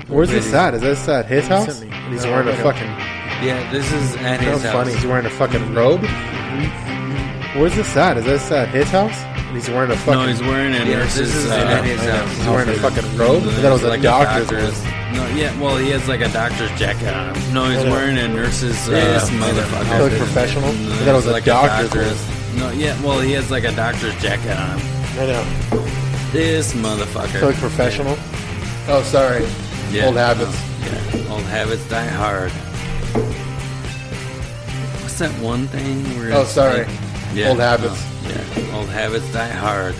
Where's this at? Is this at his house? He's wearing a fucking... Yeah, this is at his house. Funny. He's wearing a fucking robe? Where's this at? Is this at his house? He's wearing a fucking... No, he's wearing a nurse's... This is at his house. He's wearing a fucking robe? I thought it was like a doctor's. No, yeah, well, he has like a doctor's jacket on him. No, he's wearing a nurse's... This motherfucker. Look professional? I thought it was like a doctor's. No, yeah, well, he has like a doctor's jacket on him. I know. This motherfucker. Look professional? Oh, sorry. Yeah. Old habits. Yeah, old habits die hard. What's that one thing where... Oh, sorry. Yeah, old habits. Yeah, old habits die hard.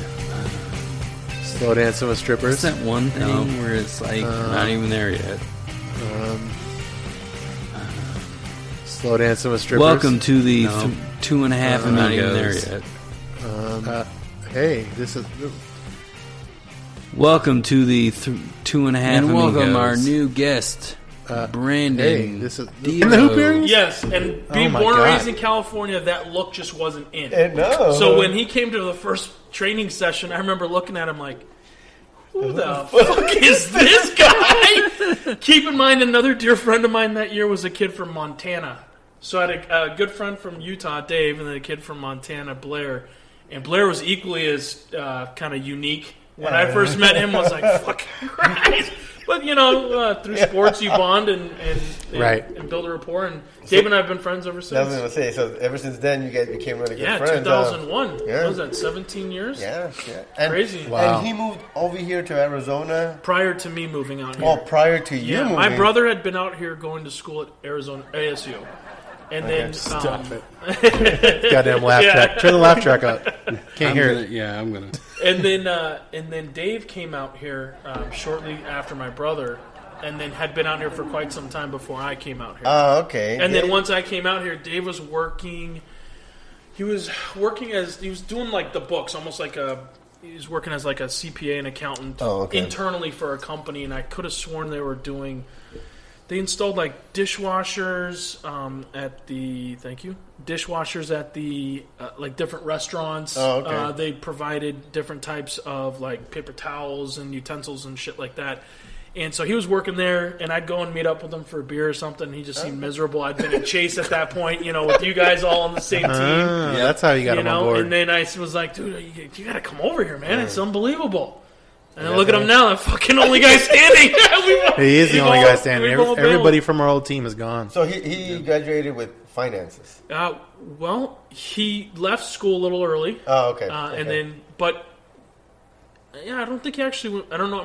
Slow dancing with strippers. What's that one thing where it's like not even there yet? Slow dancing with strippers. Welcome to the 2.5 Amigos. Not even there yet. Hey, this is... Welcome to the 2.5 Amigos. And welcome our new guest, Brandon. Hey, this is... Devo. In the hoop areas? Yes, and being born and raised in California, that look just wasn't in. No. So when he came to the first training session, I remember looking at him like, who the fuck is this guy? Keep in mind, another dear friend of mine that year was a kid from Montana. So I had a good friend from Utah, Dave, and then a kid from Montana, Blair. And Blair was equally as kind of unique. When I first met him, I was like, fucking Christ. But, you know, through sports, you bond and build a rapport. And Dave and I have been friends ever since. I was going to say, so ever since then, you guys became really good friends. Yeah, 2001. What was that, 17 years? Yeah. And, crazy. Wow. And he moved over here to Arizona? Prior to me moving out here. Oh, prior to you moving? My brother had been out here going to school at Arizona, ASU. And then... Stop it. Goddamn laugh track. Turn the laugh track up. Can't hear it. Yeah, I'm going to... And then Dave came out here shortly after my brother, and then had been out here for quite some time before I came out here. Oh, okay. And then once I came out here, Dave was working. He was doing like the books, almost like he was working as like a CPA and accountant internally for a company, and I could have sworn they were doing. They installed like dishwashers dishwashers at the like different restaurants. Oh, okay. They provided different types of like paper towels and utensils and shit like that. And so he was working there, and I'd go and meet up with him for a beer or something. And he just seemed miserable. I'd been at Chase at that point, you know, with you guys all on the same team. That's how you got him on board. And then I was like, dude, you got to come over here, man. It's unbelievable. And then look at him now, that fucking only guy standing. He is the only guy standing. Everybody from our old team is gone. So he graduated with finances. Well, he left school a little early. Oh, okay. And then, but yeah, I don't think he actually went. I don't know.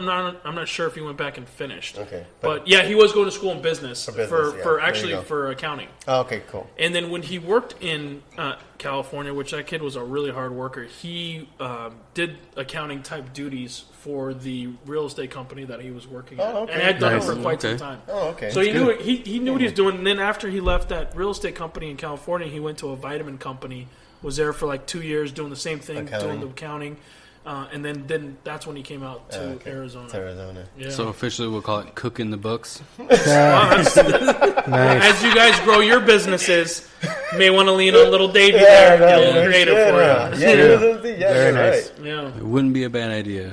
I'm not sure if he went back and finished. Okay. But yeah, he was going to school in business for for accounting. Oh, okay, cool. And then when he worked in California, which that kid was a really hard worker, he did accounting type duties for the real estate company that he was working at, and had done it for quite some time. Oh, okay. So he knew what he was doing. And then after he left that real estate company in California, he went to a vitamin company. Was there for like 2 years doing the same thing, doing the accounting. And then that's when he came out to Arizona. Yeah. So officially we'll call it cooking the books. Nice. As you guys grow your businesses, you may want to lean on little Davey there. Get a little creative for you. Yeah, very nice. Yeah. It wouldn't be a bad idea.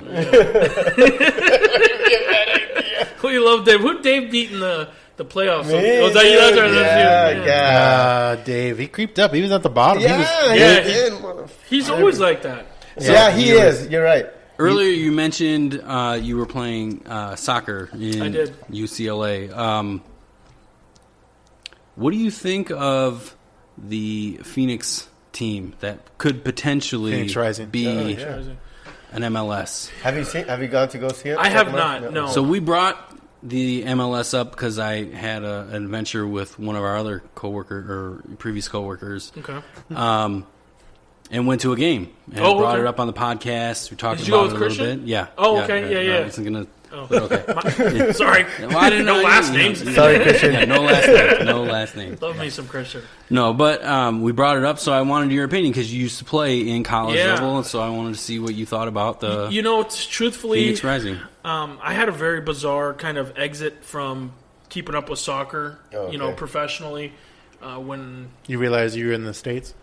Who you love, Dave? Who Dave beat in the playoffs? Me? Was that you? Yeah. Dave, he creeped up. He was at the bottom. He's always like that. Yeah, he is. You're right. Earlier you mentioned you were playing soccer in I did. UCLA. What do you think of the Phoenix team that could potentially be an MLS? Have you gone to go see it? I have not. No. So we brought the MLS up because I had an adventure with one of our other previous coworkers. Okay. And went to a game and brought it up on the podcast. We talked about it a little bit. Yeah. Oh, okay. Yeah. I wasn't gonna. Okay. Sorry. Well, I didn't know last names. Sorry, Christian. Yeah, no last name. No last name. Love me some Christian. No, but we brought it up, so I wanted your opinion because you used to play in college level, and so I wanted to see what you thought about the. Truthfully, Phoenix Rising. I had a very bizarre kind of exit from keeping up with soccer. Professionally. When you realize you were in the States.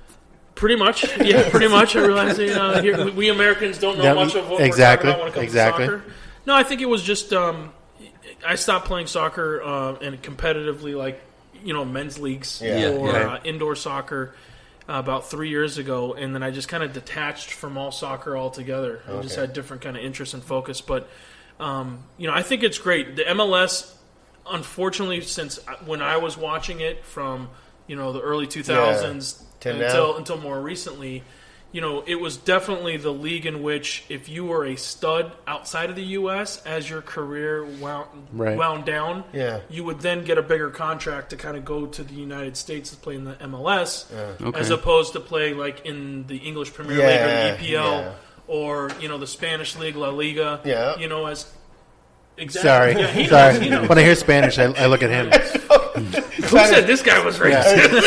Pretty much. I realize that, here, we Americans don't know much of what we're talking about when it comes to soccer. No, I think it was just, I stopped playing soccer and competitively, like, men's leagues or indoor soccer about 3 years ago, and then I just kind of detached from all soccer altogether. I just had different kind of interests and focus. But, I think it's great. The MLS, unfortunately, since when I was watching it from, the early 2000s until more recently, it was definitely the league in which if you were a stud outside of the U.S. as your career wound down, you would then get a bigger contract to kind of go to the United States to play in the MLS as opposed to play like in the English Premier League or the EPL or, the Spanish League, La Liga, as... Exactly. Sorry. Sorry. When I hear Spanish, I look at him. Who said this guy was racist?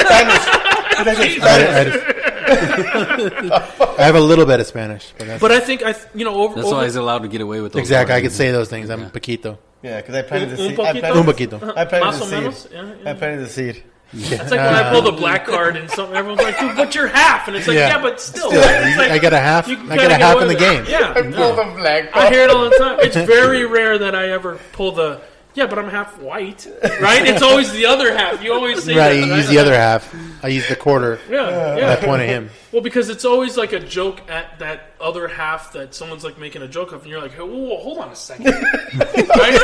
I have a little bit of Spanish, but I think that's why he's allowed to get away with those. Exactly, I could say those things. I'm Paquito. Yeah, because I planted the seed. Un poquito. I planted the seed. I planted the seed. Yeah. It's like when I pull the black card and something. Everyone's like, "Dude, but you're half," and it's like, "Yeah, but still." It's like, I get a half. I get a half in the game. Yeah, I pull the black card. I hear it all the time. It's very rare that I ever pull the. Yeah, but I'm half white, right? It's always the other half. You always say right, that. You use the other half. I use the quarter. Yeah. I point at him. Well, because it's always like a joke at that other half that someone's like making a joke of, and you're like, "Hey, whoa, hold on a second." Right? Wait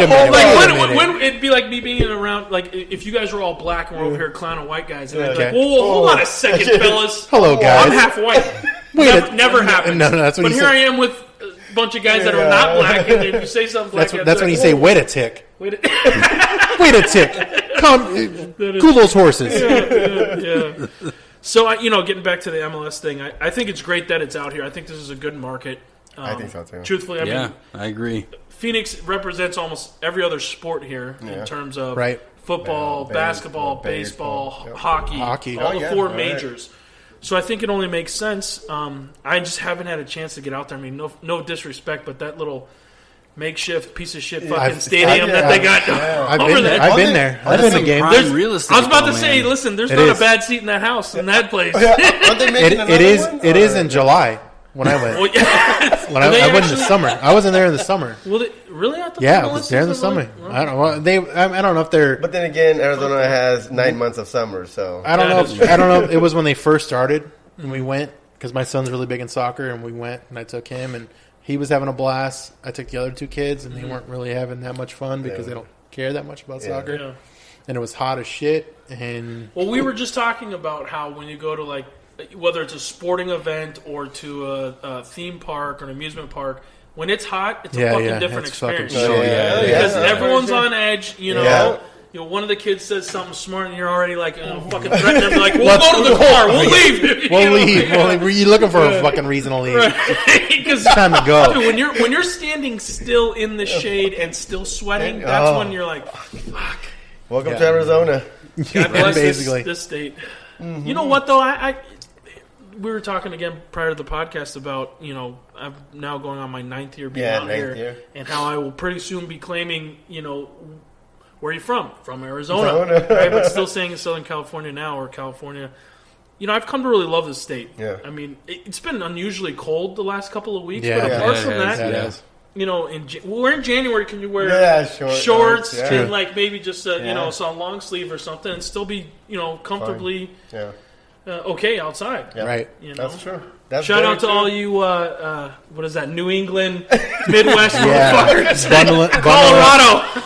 a minute. Like when it'd be like me being around, like if you guys were all black and we're over here clowning white guys, and I'd be like, "Whoa, hold on a second, fellas." Hello, guys. I'm half white. Never happened. No, that's what but he here said. I am with a bunch of guys that are not black, and if you say something like that's when you say, "Wait a tick." Wait a tick. Cool those horses. Yeah. So, getting back to the MLS thing, I think it's great that it's out here. I think this is a good market. I think so, too. Truthfully, I mean, I agree. Phoenix represents almost every other sport here in terms of football, basketball, baseball, hockey, all the four majors. So I think it only makes sense. I just haven't had a chance to get out there. I mean, no disrespect, but that little makeshift piece of shit fucking stadium that they got over there. I've been there. I've been to games. I was about to say, listen, there's not a bad seat in that house in that place. It is in July when I went. When I went in the summer. I wasn't there in the summer. Well, really? I was there in the summer. I don't know if they're. But then again, Arizona has 9 months of summer, so I don't know. I don't know. It was when they first started, and we went because my son's really big in soccer, and we went, and I took him, and he was having a blast. I took the other two kids, and they weren't really having that much fun because they don't care that much about soccer. Yeah. And it was hot as shit. And we were just talking about how when you go to like whether it's a sporting event or to a theme park or an amusement park, when it's hot, it's a fucking different experience. Because everyone's on edge, you know. One of the kids says something smart, and you're already like, fucking threatening them. Like, we'll go to the car. We'll leave. We'll leave. Were you looking for a fucking reason to leave? It's time to go. Dude, when you're standing still in the shade and still sweating, that's when you're like, fuck. Welcome to Arizona. God bless this state. Mm-hmm. You know what, though? We were talking again prior to the podcast about, I'm now going on my 9th year being out here, and how I will pretty soon be claiming, where are you from? From Arizona. Right? But still saying in Southern California now, or California. I've come to really love this state. Yeah. I mean, it's been unusually cold the last couple of weeks, but apart from that, we're in January. Can you wear shorts and like maybe just a long sleeve or something and still be comfortably okay outside? Yeah. Right. That's true. Shout out to all you what is that, New England, Midwest motherfuckers, Colorado.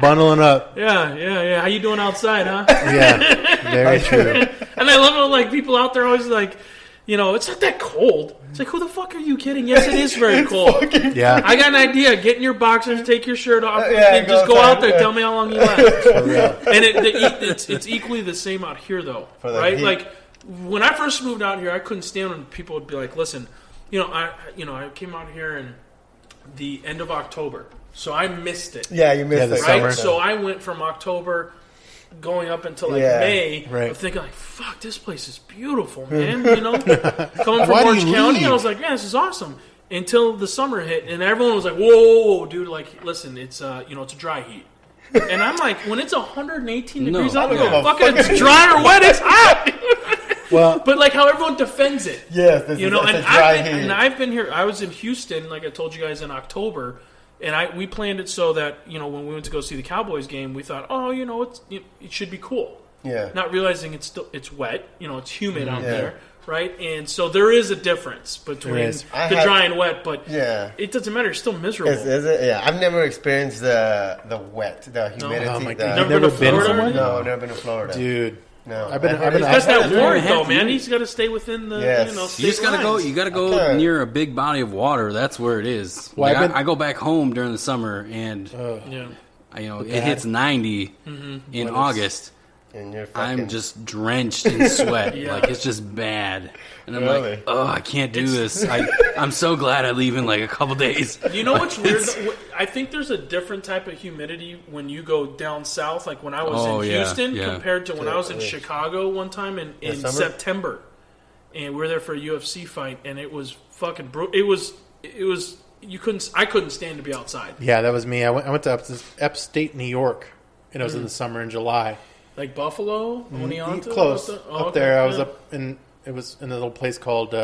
Bundling up. Yeah. How you doing outside, huh? Yeah, very true. And I love how like people out there always like, it's not that cold. It's like, who the fuck are you kidding? Yes, it is very cold. Yeah. I got an idea. Get in your boxers, take your shirt off, and just go out there. Tell me how long you last. And it's equally the same out here, though, right? Like when I first moved out here, I couldn't stand when people would be like, "Listen, I came out here in the end of October." So I missed it. Yeah, you missed it. Right? So I went from October going up until like May of thinking like, fuck, this place is beautiful, man. Coming from Orange County, I was like, yeah, this is awesome. Until the summer hit, and everyone was like, whoa, dude, like, listen, it's it's a dry heat. And I'm like, when it's 118 degrees out, fucking it's dry or wet, it's hot. Well, but like how everyone defends it. Yes, it's a dry heat. And I've been here. I was in Houston, like I told you guys, in October. And we planned it so that, when we went to go see the Cowboys game, we thought, it should be cool. Yeah. Not realizing it's wet, it's humid out there, right? And so there is a difference between the dry and wet, but it doesn't matter. It's still miserable. Is it? Yeah. I've never experienced the wet, the humidity. Oh my God. You've never been somewhere? No, never been to Florida. Dude. No. I've been that's that warrant, though, man. He's got to stay within the, state You just gotta lines. go. You gotta go near a big body of water. That's where it is. Well, I go back home during the summer, and it hits 90 in August. And I'm just drenched in sweat. Like, it's just bad. And I'm like, I can't do this. I'm so glad I leave in like a couple days. You know what's weird? I think there's a different type of humidity when you go down south, like when I was in Houston, compared to when I was in Chicago one time in September. And we were there for a UFC fight, and it was fucking brutal. It was I couldn't stand to be outside. Yeah, that was me. I went to upstate New York, and it was in the summer in July. Like Buffalo? Close. Up there. I was up in... It was in a little place called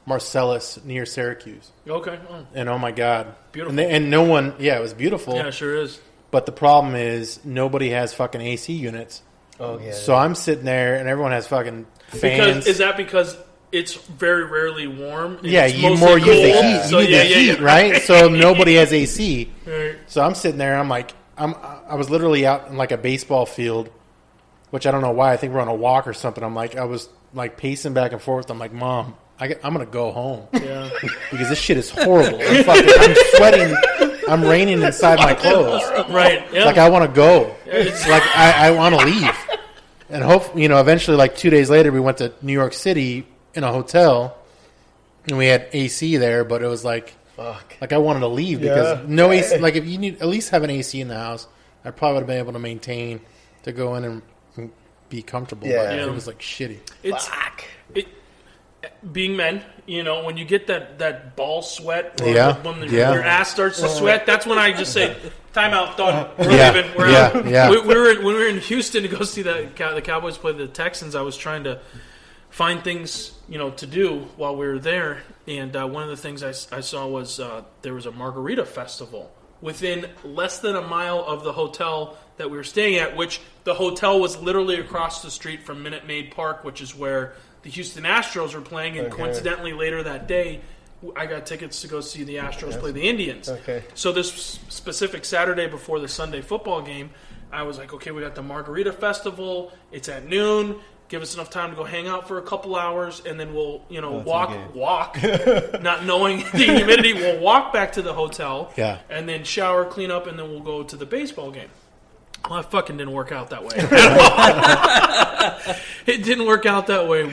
Marcellus near Syracuse. Okay. And oh my God. Beautiful. And no one... Yeah, it was beautiful. Yeah, it sure is. But the problem is nobody has fucking AC units. Oh, yeah. So I'm sitting there and everyone has fucking fans. Is that because it's very rarely warm? Yeah, you more use the heat. You need the heat, right? So nobody has AC. Right. So I'm sitting there and I'm like... I was literally out in like a baseball field, which I don't know why. I think we're on a walk or something. I was like pacing back and forth. I'm like, Mom, I'm going to go home. Yeah. Because this shit is horrible. I'm sweating. I'm raining inside my clothes. Right. Yeah. Like, I want to go. It's like, I want to leave. And eventually, like 2 days later, we went to New York City in a hotel. And we had AC there, but it was like, like I wanted to leave because no AC. Like, if you need at least have an AC in the house, I probably would have been able to maintain to go in and be comfortable. But it was like shitty. Being men, when you get that ball sweat, when your ass starts to sweat, that's when I just say, "Time out, done. We're leaving. We're out." Yeah. When we were in Houston to go see the Cowboys play the Texans, I was trying to find things to do while we were there, and one of the things I saw was there was a margarita festival within less than a mile of the hotel that we were staying at, which the hotel was literally across the street from Minute Maid Park, which is where the Houston Astros were playing, and coincidentally later that day, I got tickets to go see the Astros play the Indians. Okay. So this specific Saturday before the Sunday football game, I was like, okay, we got the Margarita Festival. It's at noon. Give us enough time to go hang out for a couple hours, and then we'll, walk, not knowing the humidity. We'll walk back to the hotel, and then shower, clean up, and then we'll go to the baseball game. Well, it fucking didn't work out that way. It didn't work out that way.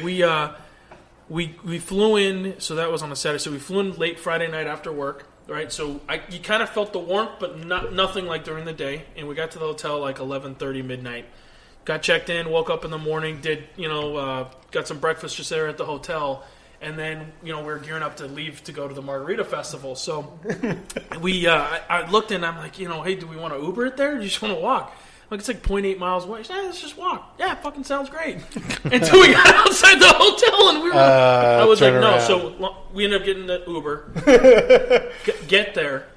We flew in, so that was on a Saturday. So we flew in late Friday night after work, right? So you kind of felt the warmth, but nothing like during the day. And we got to the hotel like 11:30 midnight. Got checked in, woke up in the morning, got some breakfast just there at the hotel, and then we were gearing up to leave to go to the Margarita Festival. So I looked and I'm like, hey, do we want to Uber it there? Or do you just want to walk? Like, it's like 0.8 miles away. She said, let's just walk. Yeah, it fucking sounds great. Until we got outside the hotel and I was like, no. Around. So we ended up getting the Uber. Get there.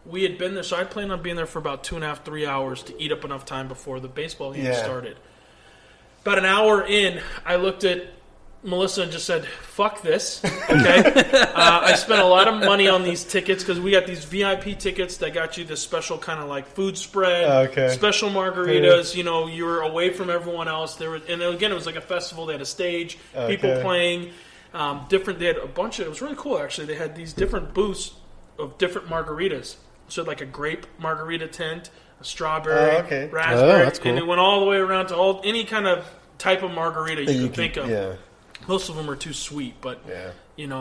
We had been there, so I planned on being there for about 2.5, 3 hours to eat up enough time before the baseball game started. About an hour in, I looked at Melissa and just said, fuck this, okay? I spent a lot of money on these tickets because we got these VIP tickets that got you this special kind of like food spread, special margaritas, you were away from everyone else. And again, it was like a festival. They had a stage, people playing, they had a bunch of, it was really cool actually. They had these different booths of different margaritas. So like a grape margarita tent, a strawberry, raspberry, that's cool. And it went all the way around to any kind of type of margarita you could think of. Yeah. Most of them are too sweet, but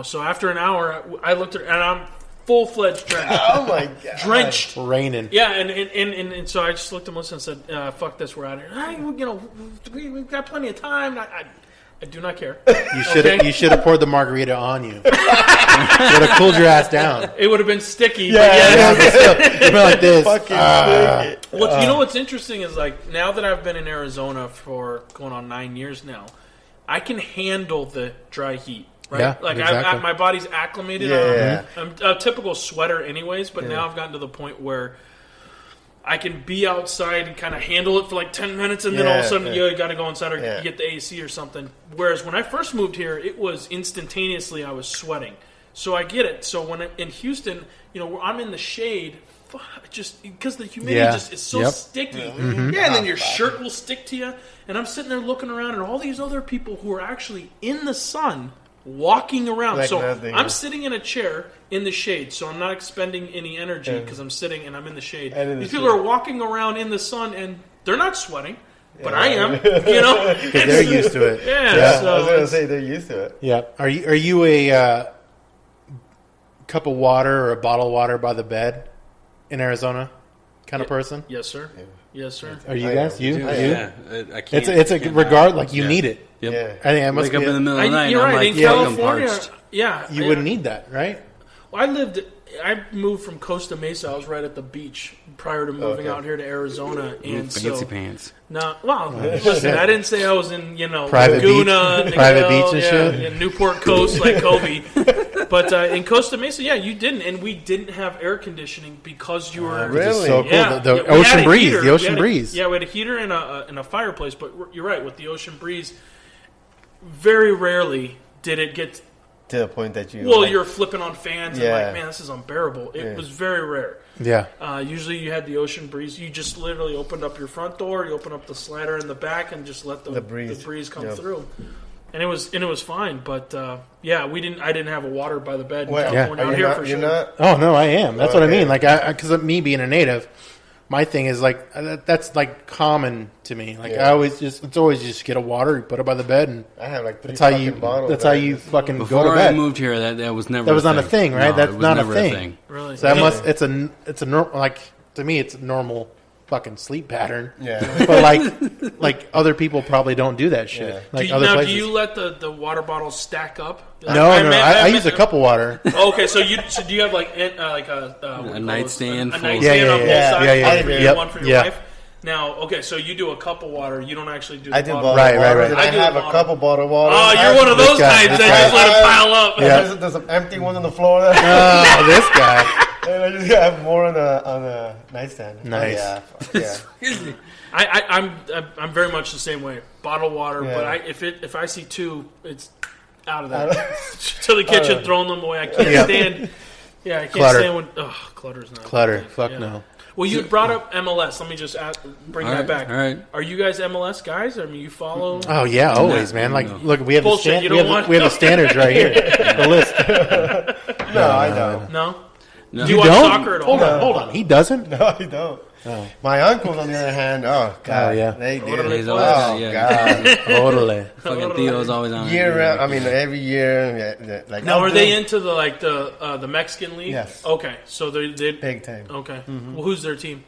so after an hour, I looked at it, and I'm full-fledged drenched. Oh my god, drenched, raining. Yeah, and so I just looked at Melissa and said, "Fuck this, we're out of here." We've got plenty of time. I do not care. You should have poured the margarita on you. It would have cooled your ass down. It would have been sticky. Yeah, but still, it'd been like this. What's interesting is like now that I've been in Arizona for going on 9 years now, I can handle the dry heat. Right? Yeah, like exactly. my body's acclimated. Yeah. I'm a typical sweater anyways, but now I've gotten to the point where I can be outside and kind of handle it for like 10 minutes, and then all of a sudden you got to go inside or you get the AC or something. Whereas when I first moved here, it was instantaneously I was sweating. So I get it. So when in Houston, where I'm in the shade, just because the humidity is so sticky. Mm-hmm. Yeah, and then your shirt will stick to you. And I'm sitting there looking around, and all these other people who are actually in the sun walking around. Like so nothing. I'm sitting in a chair in the shade, so I'm not expending any energy because I'm sitting and I'm in the shade. These people are walking around in the sun, and they're not sweating, but I am. Because they're used to it. Yeah, so I was gonna say they're used to it. Yeah. Are you a cup of water or a bottle of water by the bed in Arizona kind of person? Yes, sir. Yes, sir. Are you I guys? am. You? Yeah, I can't. It's a can't regard not. like you Yeah. need it. Yep. Yeah. I think I must Wake up in the middle of the night, You're and I'm right. like, In fuck, I'm California, parched. You wouldn't need that, right? Well, I moved from Costa Mesa. I was right at the beach prior to moving out here to Arizona, and Fancy pants. No, well, listen, I didn't say I was in, Private Laguna, beach? Private Miguel, beach and shit? in Newport Coast like Kobe. But in Costa Mesa, you didn't, and we didn't have air conditioning because you were Really? It's so cool. Yeah, The we had ocean a breeze. heater. The ocean We had breeze. Yeah, we had a heater and a fireplace. But you're right, with the ocean breeze, very rarely did it get. To the point that You're flipping on fans and Yeah. like, man, this is unbearable. It was very rare. Yeah. Usually you had the ocean breeze. You just literally opened up your front door, you open up the slider in the back, and just let the breeze come through. And it was fine. But I didn't have a water by the bed in California. Out here for sure. Not? Oh no, I am. That's what I Okay. mean. Like, because of me being a native, my thing is like that's like common to me. Like I always it's always just get a water, you put it by the bed, and I have like 3 that's how you. fucking bottles. That's how you fucking go Before to I bed. moved here, that was never. That was not a thing, right? No, That's it was not a never thing. Really? So that must. It's a normal. Like to me, it's a normal fucking sleep pattern. Yeah. But like other people probably don't do that shit. Yeah. Like do other do places. you let the water bottles stack up? No, I use a cup of water. Okay, so do you have like a nightstand a full- nightstand Yeah, on both yeah, sides? yeah, yeah, One for yeah. you, Yep, one for your yeah. wife. Now, okay, so you do a cup of water. You don't actually do. I do bottle. bottle Right, water. right. And I I do have bottle. a couple bottle water. Oh, you're one of those guy, guys this that just guy. let it pile up. Yeah. There's an empty one on the floor there. Oh, this guy. And I just have more on the nightstand. Nice. Yeah. I'm very much the same way. Bottled water, Yeah. but if I see two, it's out of there to the kitchen, throwing them away. I can't Yeah. stand. Yeah, I can't Clutter. stand when clutter's not Clutter. good. Fuck Yeah. no. Well, you brought up MLS. Let me just bring All that right, back. all right. Are you guys MLS guys? I mean, you follow? Oh yeah, always, man. Like, No. look, we have Bullshit, you don't want- we have the standards right here, the list. No, I don't. No. No. Do you watch soccer at all? Hold on. He doesn't. No, I don't. Oh. My uncles, on the other hand, oh god, yeah. they do. Totally. He's always Oh got- yeah. god, Totally. Fucking Theo's always on. year round. I mean, every year. Like Now, I'll are do they into the Mexican league? Yes. Okay, so they big time? okay. Well, who's their team?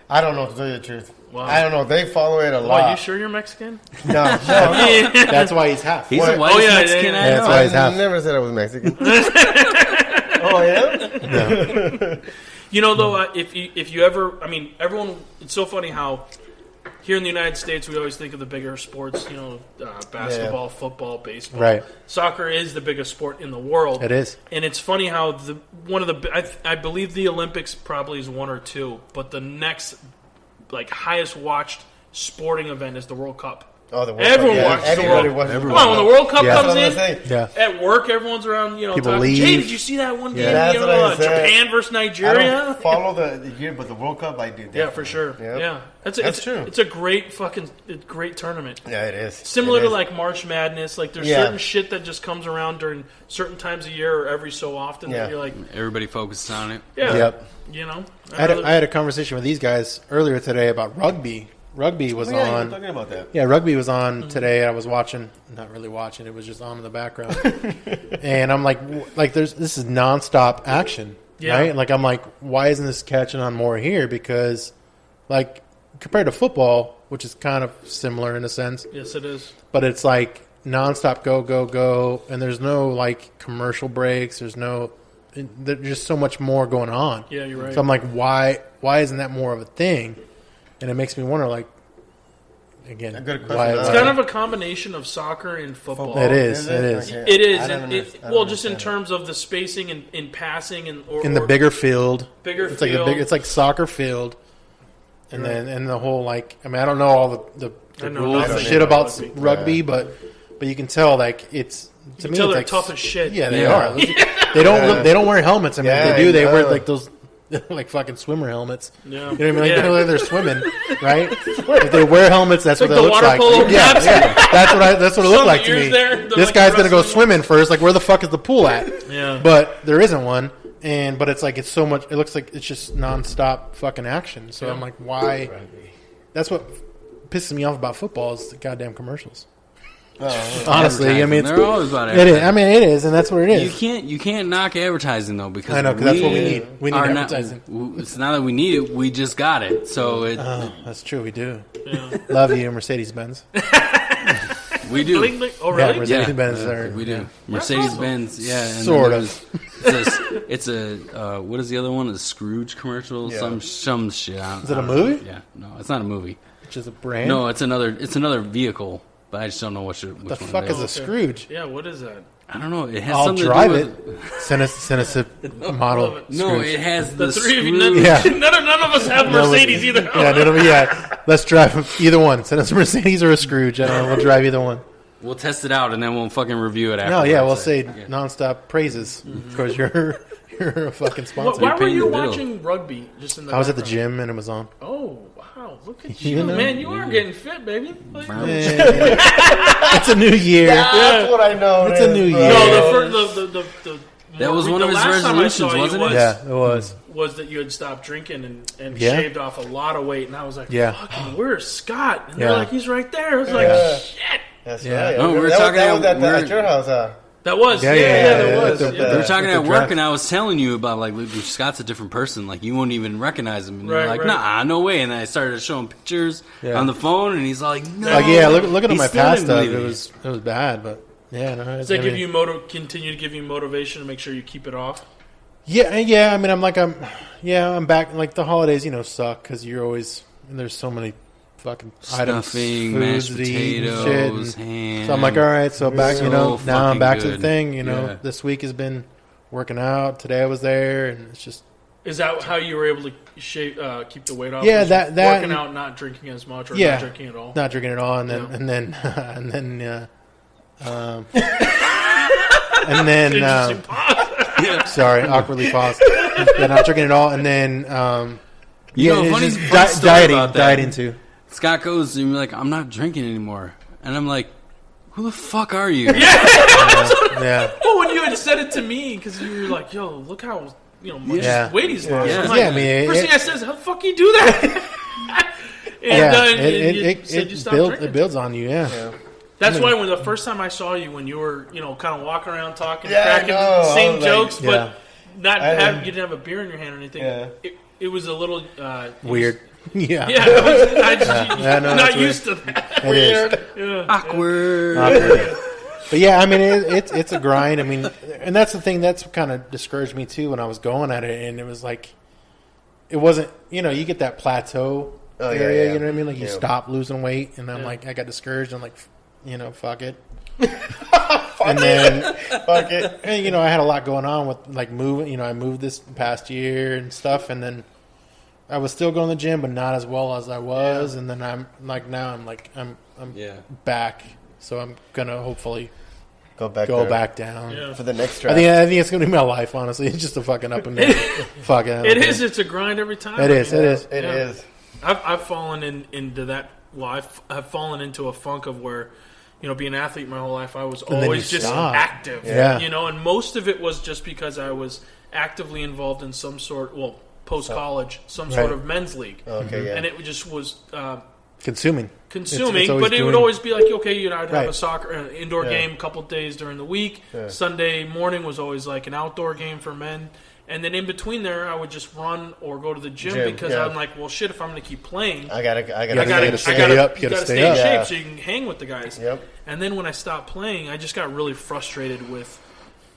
I don't know, to tell you the truth. Wow. I don't know. They follow it a lot. Well, you sure you're Mexican? No, no. That's why he's half. He's What? the whitest Oh, yeah, Mexican yeah, I yeah. know. That's why he's half. I never said I was Mexican. Oh yeah. You know, though, if you ever, I mean, everyone. It's so funny how here in the United States we always think of the bigger sports. Basketball, football, baseball. Right. Soccer is the biggest sport in the world. It is. And it's funny how I believe the Olympics probably is 1 or 2, but the next highest watched sporting event is the World Cup. Oh, the World Everyone Cup. Yeah, watches the everybody World- watches the Come on, when the World Cup Yeah. comes That's in, what I'm saying. Yeah. at work, everyone's around, People talking, leave. Jay, did you see that one game? That's what I said. Japan versus I Nigeria? don't follow the year, but the World Cup I do. Yeah, definitely. for sure. Yep. Yeah, That's true. It's a great great tournament. Yeah, it is. Similar It to is. like March Madness, like there's Yeah. certain shit that just comes around during certain times of year or every so often Yeah. that you're like, Everybody focuses on it. yeah, Yep. you know. I had a conversation with these guys earlier today about rugby. Rugby was Oh, yeah, you were on. talking about that. Yeah, rugby was on today. I was watching, not really watching. It was just on in the background, and I'm like, this is nonstop action, Yeah. right? Like, I'm like, why isn't this catching on more here? Because, like, compared to football, which is kind of similar in a sense, Yes, it is. but it's like nonstop go, go, go, and there's no like commercial breaks. There's just so much more going on. Yeah, you're right. So I'm like, why isn't that more of a thing? And it makes me wonder, like, again, A good question. It's kind of a combination of soccer and football. It is. Okay. It is. I don't And understand- well, just in terms of the spacing and in passing and in the bigger field. bigger It's field. like it's like soccer field, and then and the whole like I mean I don't know all the I know rules and nothing shit about about rugby. rugby, but you can tell like it's to You me tell it's they're like tough as shit. Yeah, they Yeah. are. They don't they don't wear helmets. I mean, Yeah, if they do. They I wear know. like those like fucking swimmer helmets. Yeah. You know what I mean? Like Yeah. they're swimming, right? If they wear helmets, that's It's what like they the look water like. polo Yeah, caps. yeah. That's what it looked like to ears me. there, they're This like guy's gonna go wrestling. swimming first. Like, where the fuck is the pool at? Yeah. But there isn't one, but it's like it's so much. It looks like it's just nonstop fucking action. So Yeah. I'm like, why? That's what pisses me off about football is the goddamn commercials. Honestly, I mean, they're always about it is. advertising. I mean, it is, and that's what it is. You can't knock advertising though because I know, 'cause that's what we need. We need are advertising. It's not that we need it; we just got it. So Oh, that's true. We do. Yeah. Love you, Mercedes Benz. we do. Bling, bling. Oh, Yeah, really? Mercedes Benz are. we do. yeah. Mercedes Benz, yeah, and Sort then of. It's a what is the other one? A Scrooge commercial, Yeah. some shit. Is it a movie? Yeah, no, it's not a movie. Which is a brand. No, it's another vehicle, but I just don't know which the one fuck it is a is. Scrooge? Yeah, what is that? I don't know. It has I'll something drive to it. do with Send us a model. it. No, Scrooge. it has The the three of you, Scrooge. none of us have Mercedes either. Yeah, let's drive either one. Send us a Mercedes or a Scrooge. I don't know. We'll drive either one. We'll test it out and then we'll fucking review it after. No, yeah, we'll say nonstop praises because you're a fucking sponsor. Why were paying you the bill. watching rugby? Just in the I was at the background? gym and it was on. Oh wow! Look at You you, know? man. You are getting fit, baby. Like, It's a new year. That's what I know. It's it a new is, bro. year. no, the That was one the of his last time I saw resolutions, you wasn't it? Yeah, it was. was that you had stopped drinking and Yeah. shaved off a lot of weight, and I was like, Yeah. fucking, where's Scott? And Yeah. they're like, he's right there. I was like, Yeah. shit. That's Yeah. right. No, we were that talking was about- at your house, huh? That was, Yeah, yeah, yeah, that was. the- yeah. We were talking With at the work, draft. and I was telling you about like, dude, Scott's a different person. Like you won't even recognize him. And you're Right, like, right. nah, no way. And then I started showing pictures Yeah. on the phone, and he's like, no. Like, yeah, look at He my still past didn't stuff. believe It was bad, but yeah, no. Does that continue to give you motivation to make sure you keep it off? Yeah. I mean, I'm back. Like the holidays, suck because you're always there's so many fucking items, Stuffing, foods mashed to eat and potatoes, shit. ham. So I'm like, all right, so back, So now I'm fucking back to the good. thing. Yeah. This week has been working out. Today I was there, and it's just Is that how you were able to keep the weight off? Yeah, Was that- working out, not drinking as much, or Yeah. not drinking at all. not drinking at all, and then Yeah. and then Interesting pause. sorry, awkwardly paused. Yeah, not drinking at all, and then You know, it's funny just story about that. dieting too. Scott goes and you're like, I'm not drinking anymore, and I'm like, who the fuck are you? Yeah. Well, when you had said it to me, because you were like, "Yo, look how much Yeah. weight he's lost." Yeah. I'm like, Yeah, I mean, first thing I said is, "How the fuck you do that?" and Yeah, and you said you stopped drinking. it builds on you. Yeah. That's why when the first time I saw you, when you were kind of walking around talking, Yeah, I cracking know. the I same was like- jokes, Yeah. but not I have, didn't- you didn't have a beer in your hand or anything. Yeah. It was a little Weird. Yeah. Yeah, Yeah, no, not that's used to that. It is. Yeah. Awkward. But yeah, I mean, it's a grind. I mean, and that's the thing that's kind of discouraged me too when I was going at it, and it was like, it wasn't, you get that plateau area, yeah. you know what I mean? Like you Yeah. stop losing weight, and I'm Yeah. like, I got discouraged. I'm like, fuck it. And then, Fuck it. and, I had a lot going on with like moving. I moved this past year and stuff, and then I was still going to the gym, but not as well as I was. And then I'm Yeah. back, so I'm gonna hopefully Go back. go there back down. Yeah. for the next I draft. think it's gonna be my life. Honestly, it's just a fucking up and down. Fucking. It is. It's a grind every time. It is. It is. It Yeah. is. I've fallen into that. Well, I've fallen into a funk of where, being an athlete my whole life, I was then always you just stop. active. Yeah. And most of it was just because I was actively involved in some sort. Well, post college, some sort Right. of men's league, Okay, yeah. and it just was. Consuming. Consuming, It's always but it would doing- always be like, okay, I'd have Right. a soccer indoor Yeah. game a couple days during the week. Yeah. Sunday morning was always like an outdoor game for men, and then in between there, I would just run or go to the gym because yeah. I'm like, well, shit, if I'm going to keep playing, I gotta Yeah, I you gotta gotta stay up, you You gotta gotta stay stay in up. shape Yeah. so you can hang with the guys. Yep. And then when I stopped playing, I just got really frustrated with,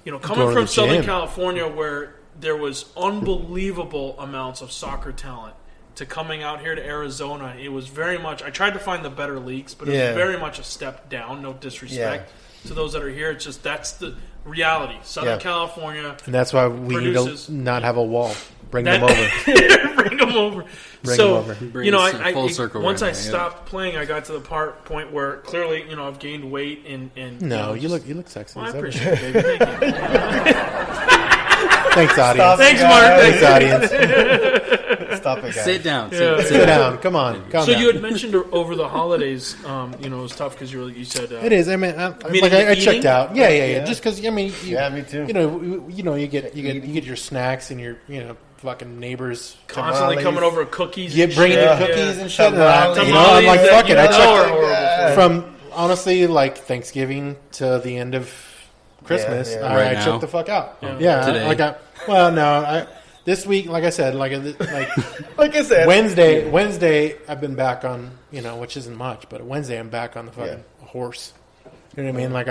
Going coming to from the Southern gym. California where there was unbelievable amounts of soccer talent. to coming out here to Arizona, it was very much. I tried to find the better leagues, but it was very much a step down. No disrespect to those that are here. It's just that's the reality. Southern California, and that's why we need to not have a wall. Bring them over. Bring them over. Bring them over. Full circle once I stopped playing, I got to the point where clearly, I've gained weight and no, you look sexy. Well, I appreciate it, baby. Thank you. Thanks, audience. Thanks, Mark. Thanks, audience. Stop it, guys. Sit down. Sit down. Come on. Calm down. You had mentioned over the holidays, it was tough because you said it is. I mean, I checked out. Yeah. Just because me too. You get your snacks and your fucking neighbors constantly coming over cookies. Bringing your cookies and shit. I'm like, fuck it. I checked from honestly like Thanksgiving to the end of Christmas. I checked the fuck out. Today. This week, like I said, Wednesday. Wednesday, I've been back on, which isn't much, but Wednesday I'm back on the fucking horse. You know what I mean? Like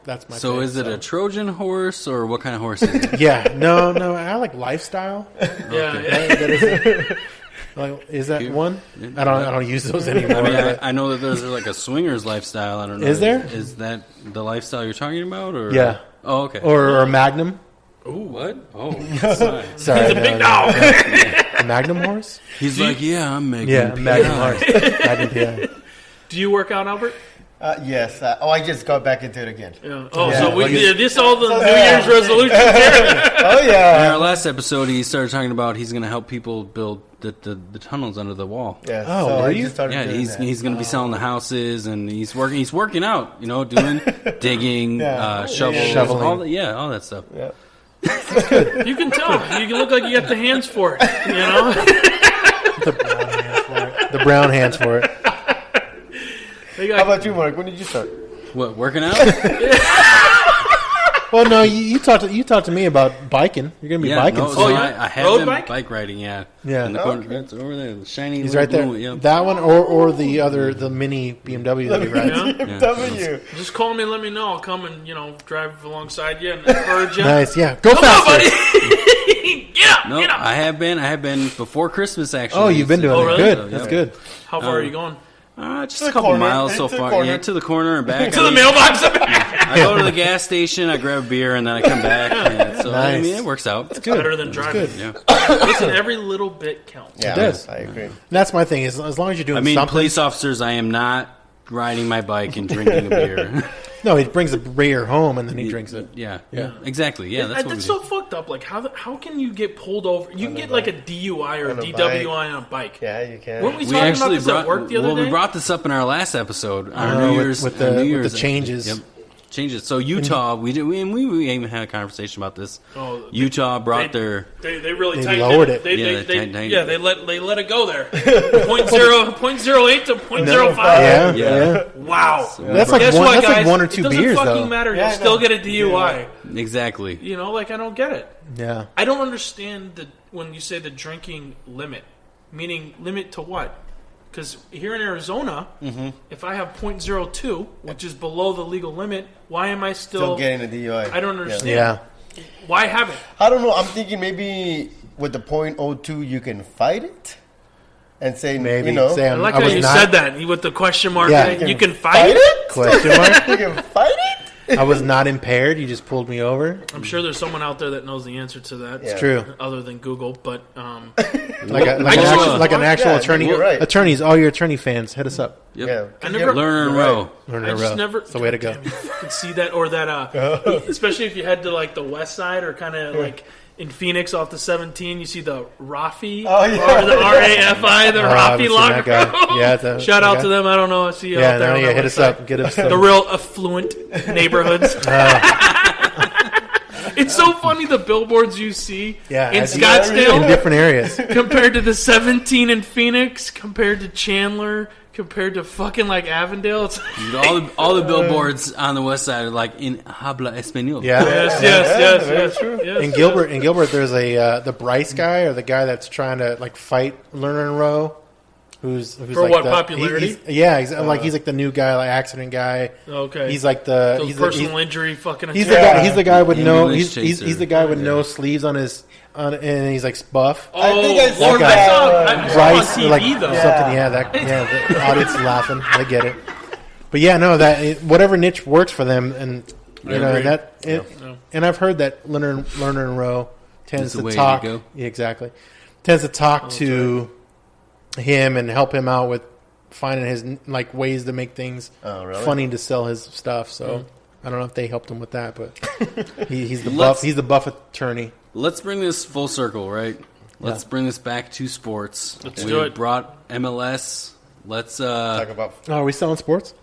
that's my. So thing, is it a Trojan horse or what kind of horse is it? No, I like lifestyle. Is that one? I don't use those anymore. I know that there's like a swingers lifestyle. I don't know. Is there? Is that the lifestyle you're talking about? Or Oh, okay. Or a Magnum. Ooh, what? Oh, sorry. He's a big dog. A Magnum horse? He's like, I'm Magnum. Yeah, Magnum horse. Magnum PI. Do you work out, Albert? Yes. I just got back into it again. Yeah. So we did this all the New Year's resolutions here. In our last episode, he started talking about he's going to help people build the tunnels under the wall. Yeah. Are you? Yeah, he's going to be selling the houses, and he's working out. doing digging, shoveling, all that stuff. Yeah. You can tell. You can look like you got the hands for it. The brown hands for it. How about you, Mark? When did you start? What, working out? Well, no, you talked to me about biking. You're gonna be biking soon. I have Road been bike riding. Yeah. In the corner, it's over there, the shiny. He's right there. Blue, yep. That one, or the mini BMW that he rides. BMW. Just call me and let me know. I'll come and drive alongside you and encourage you. Nice, yeah. Go faster, buddy. Get up. No, get up. I have been before Christmas actually. Oh, you've been doing it. really? Good. That's good. How far are you going? Just a couple miles so far. Yeah, to the corner and back. To the mailbox. I go to the gas station, I grab a beer, and then I come back. So Nice. I mean, it works out. It's good. Better than driving. Good. Yeah. Listen, every little bit counts. Yeah, It does. I agree. That's my thing. As long as you're doing I mean, something. police officers, I am not riding my bike and drinking a beer. No, he brings the beer home and then he drinks it. Yeah, exactly. Yeah, that's what we That's do. so fucked up. Like, how can you get pulled over? You can get like a DUI or a On a DWI on a bike. Yeah, you can. Weren't we We talking about actually this at work the other day? we brought this up in our last episode. Our know, New with- Year's with our the- New with the Year's changes. Yep, changes. So Utah, we even had a conversation about this. Oh, Utah brought their. They really They tightened lowered it. it. They let it go there. 0.08 to 0.05. Yeah. Wow. That's like Guess one. what, That's guys? like one or two it doesn't beers, fucking though. matter. Yeah, You'll I still know. get a DUI. Exactly. I don't get it. Yeah. I don't understand when you say the drinking limit. Meaning limit to what? Because here in Arizona, if I have 0.02, which is below the legal limit, why am I Still getting a DUI. I don't understand. Yeah. Why have it? I don't know. I'm thinking maybe with the .02 you can fight it and say Maybe. Say I like I how was you not- said that with the question mark. Yeah. You can fight it? it. Question mark. You can fight it. I was not impaired. You just pulled me over. I'm sure there's someone out there that knows the answer to that. Yeah. True. Other than Google, but Like an actual Yeah, attorney. you're right. Attorneys, all your attorney fans, hit us up. Yep. Yeah. I never Learn and You're row. right. Learn I in a just row. never. That's the way to go. Damn, you fucking see that or that. Especially if you head to like the west side or kind of like in Phoenix off the 17, you see the Rafi Oh, yeah. or the RAFI, the I haven't Rafi seen locker that guy. room. Yeah, Shout that out guy. to them. I don't know. I see you Yeah, out there. no, on yeah, that hit us website. up. Get us The real affluent neighborhoods. It's so funny the billboards you see in in Scottsdale different areas. compared to the 17 in Phoenix, compared to Chandler, compared to fucking like Avondale. It's like, Dude, all the billboards on the west side are like in habla español. Yeah. yes. In Gilbert, there's the Bryce guy or the guy that's trying to like fight Learner and Row. who's For like what, the, popularity? He's like the new guy, like accident guy. Okay. He's like the Those personal injury fucking. He's the guy. He's the guy with no. Ambulance He's chaser. the guy with no sleeves on his. And he's like buff. Oh, I think I saw Lord, that, I saw Rice, on TV like though. something. The audience is laughing. I get it. But yeah, no, whatever niche works for them, and you know, and and I've heard that Lerner and Rowe tends to talk. Yeah, exactly. Tends to talk to him and help him out with finding his like ways to make things funny to sell his stuff. So I don't know if they helped him with that, but he's the buff. He's the buff attorney. Let's bring this full circle, right? Let's bring this back to sports. Let's do it. Brought MLS. Let's talk about. Oh, are we selling sports?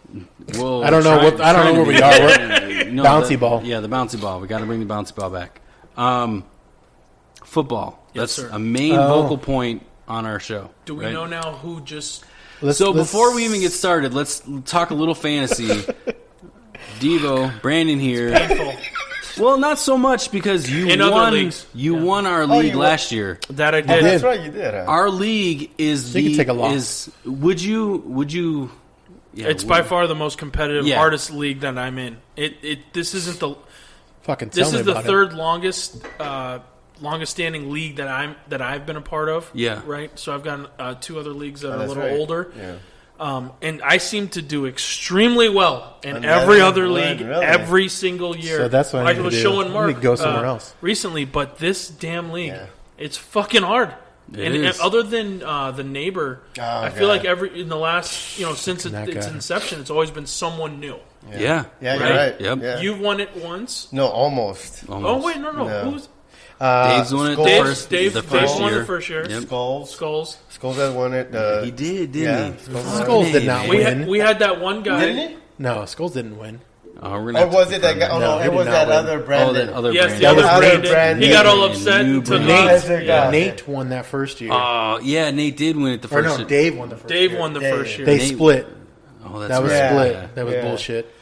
Well, I don't know where we are. No, bouncy ball. Yeah, the bouncy ball. We got to bring the bouncy ball back. Football. Yes, That's sir. a main vocal point on our show. Do we know now who just? Before we even get started, let's talk a little fantasy. Devo, Brandon here. Painful. Well, not so much because you In other won. leagues. You won our league you last year. That I Oh, did. that's right, you did. Huh? Our league is So you can take a loss. Would you? Yeah, It's by far the most competitive, Yeah. hardest league that I'm in. This isn't the. Fucking tell This me is the about third longest standing league that I've been a part of. Yeah. Right. So I've got two other leagues that are a That's little right. older. Yeah. And I seem to do extremely well in And every that other is league, good, really. every single year. So that's what I need was to do. showing I Mark need to go somewhere else. recently, but this damn league, Yeah. it's fucking hard. It And is. other than the neighbor, I feel God. like in the last since That its guy. inception, it's always been someone new. Yeah. Yeah, you're Right? right. Yep. Yeah. You've won it once. No, almost. Almost. Oh wait, no. No. Who's Dave's won it the Skulls. first. Dave? the Dave first won year. the first year. Yep. Skulls. Skulls had won it. He did, Yeah. didn't he? Skulls did not We win. had that one guy. Didn't he? No, Skulls didn't win. Oh, we're gonna Or have to was it that confirm guy? Oh, No, no, he it did was not that win. other Oh, Brandon. that other Yes, Brandon. the other That was Brandon. Brandon. He got all New upset and took Brandon. off. That's their guy. Nate won that first year. Oh, yeah, Nate did win it the or first no, year. Dave won the first Dave year. won the Dave. first year. They Nate- split. Oh, that's That was right. split. Yeah. That was Yeah. bullshit.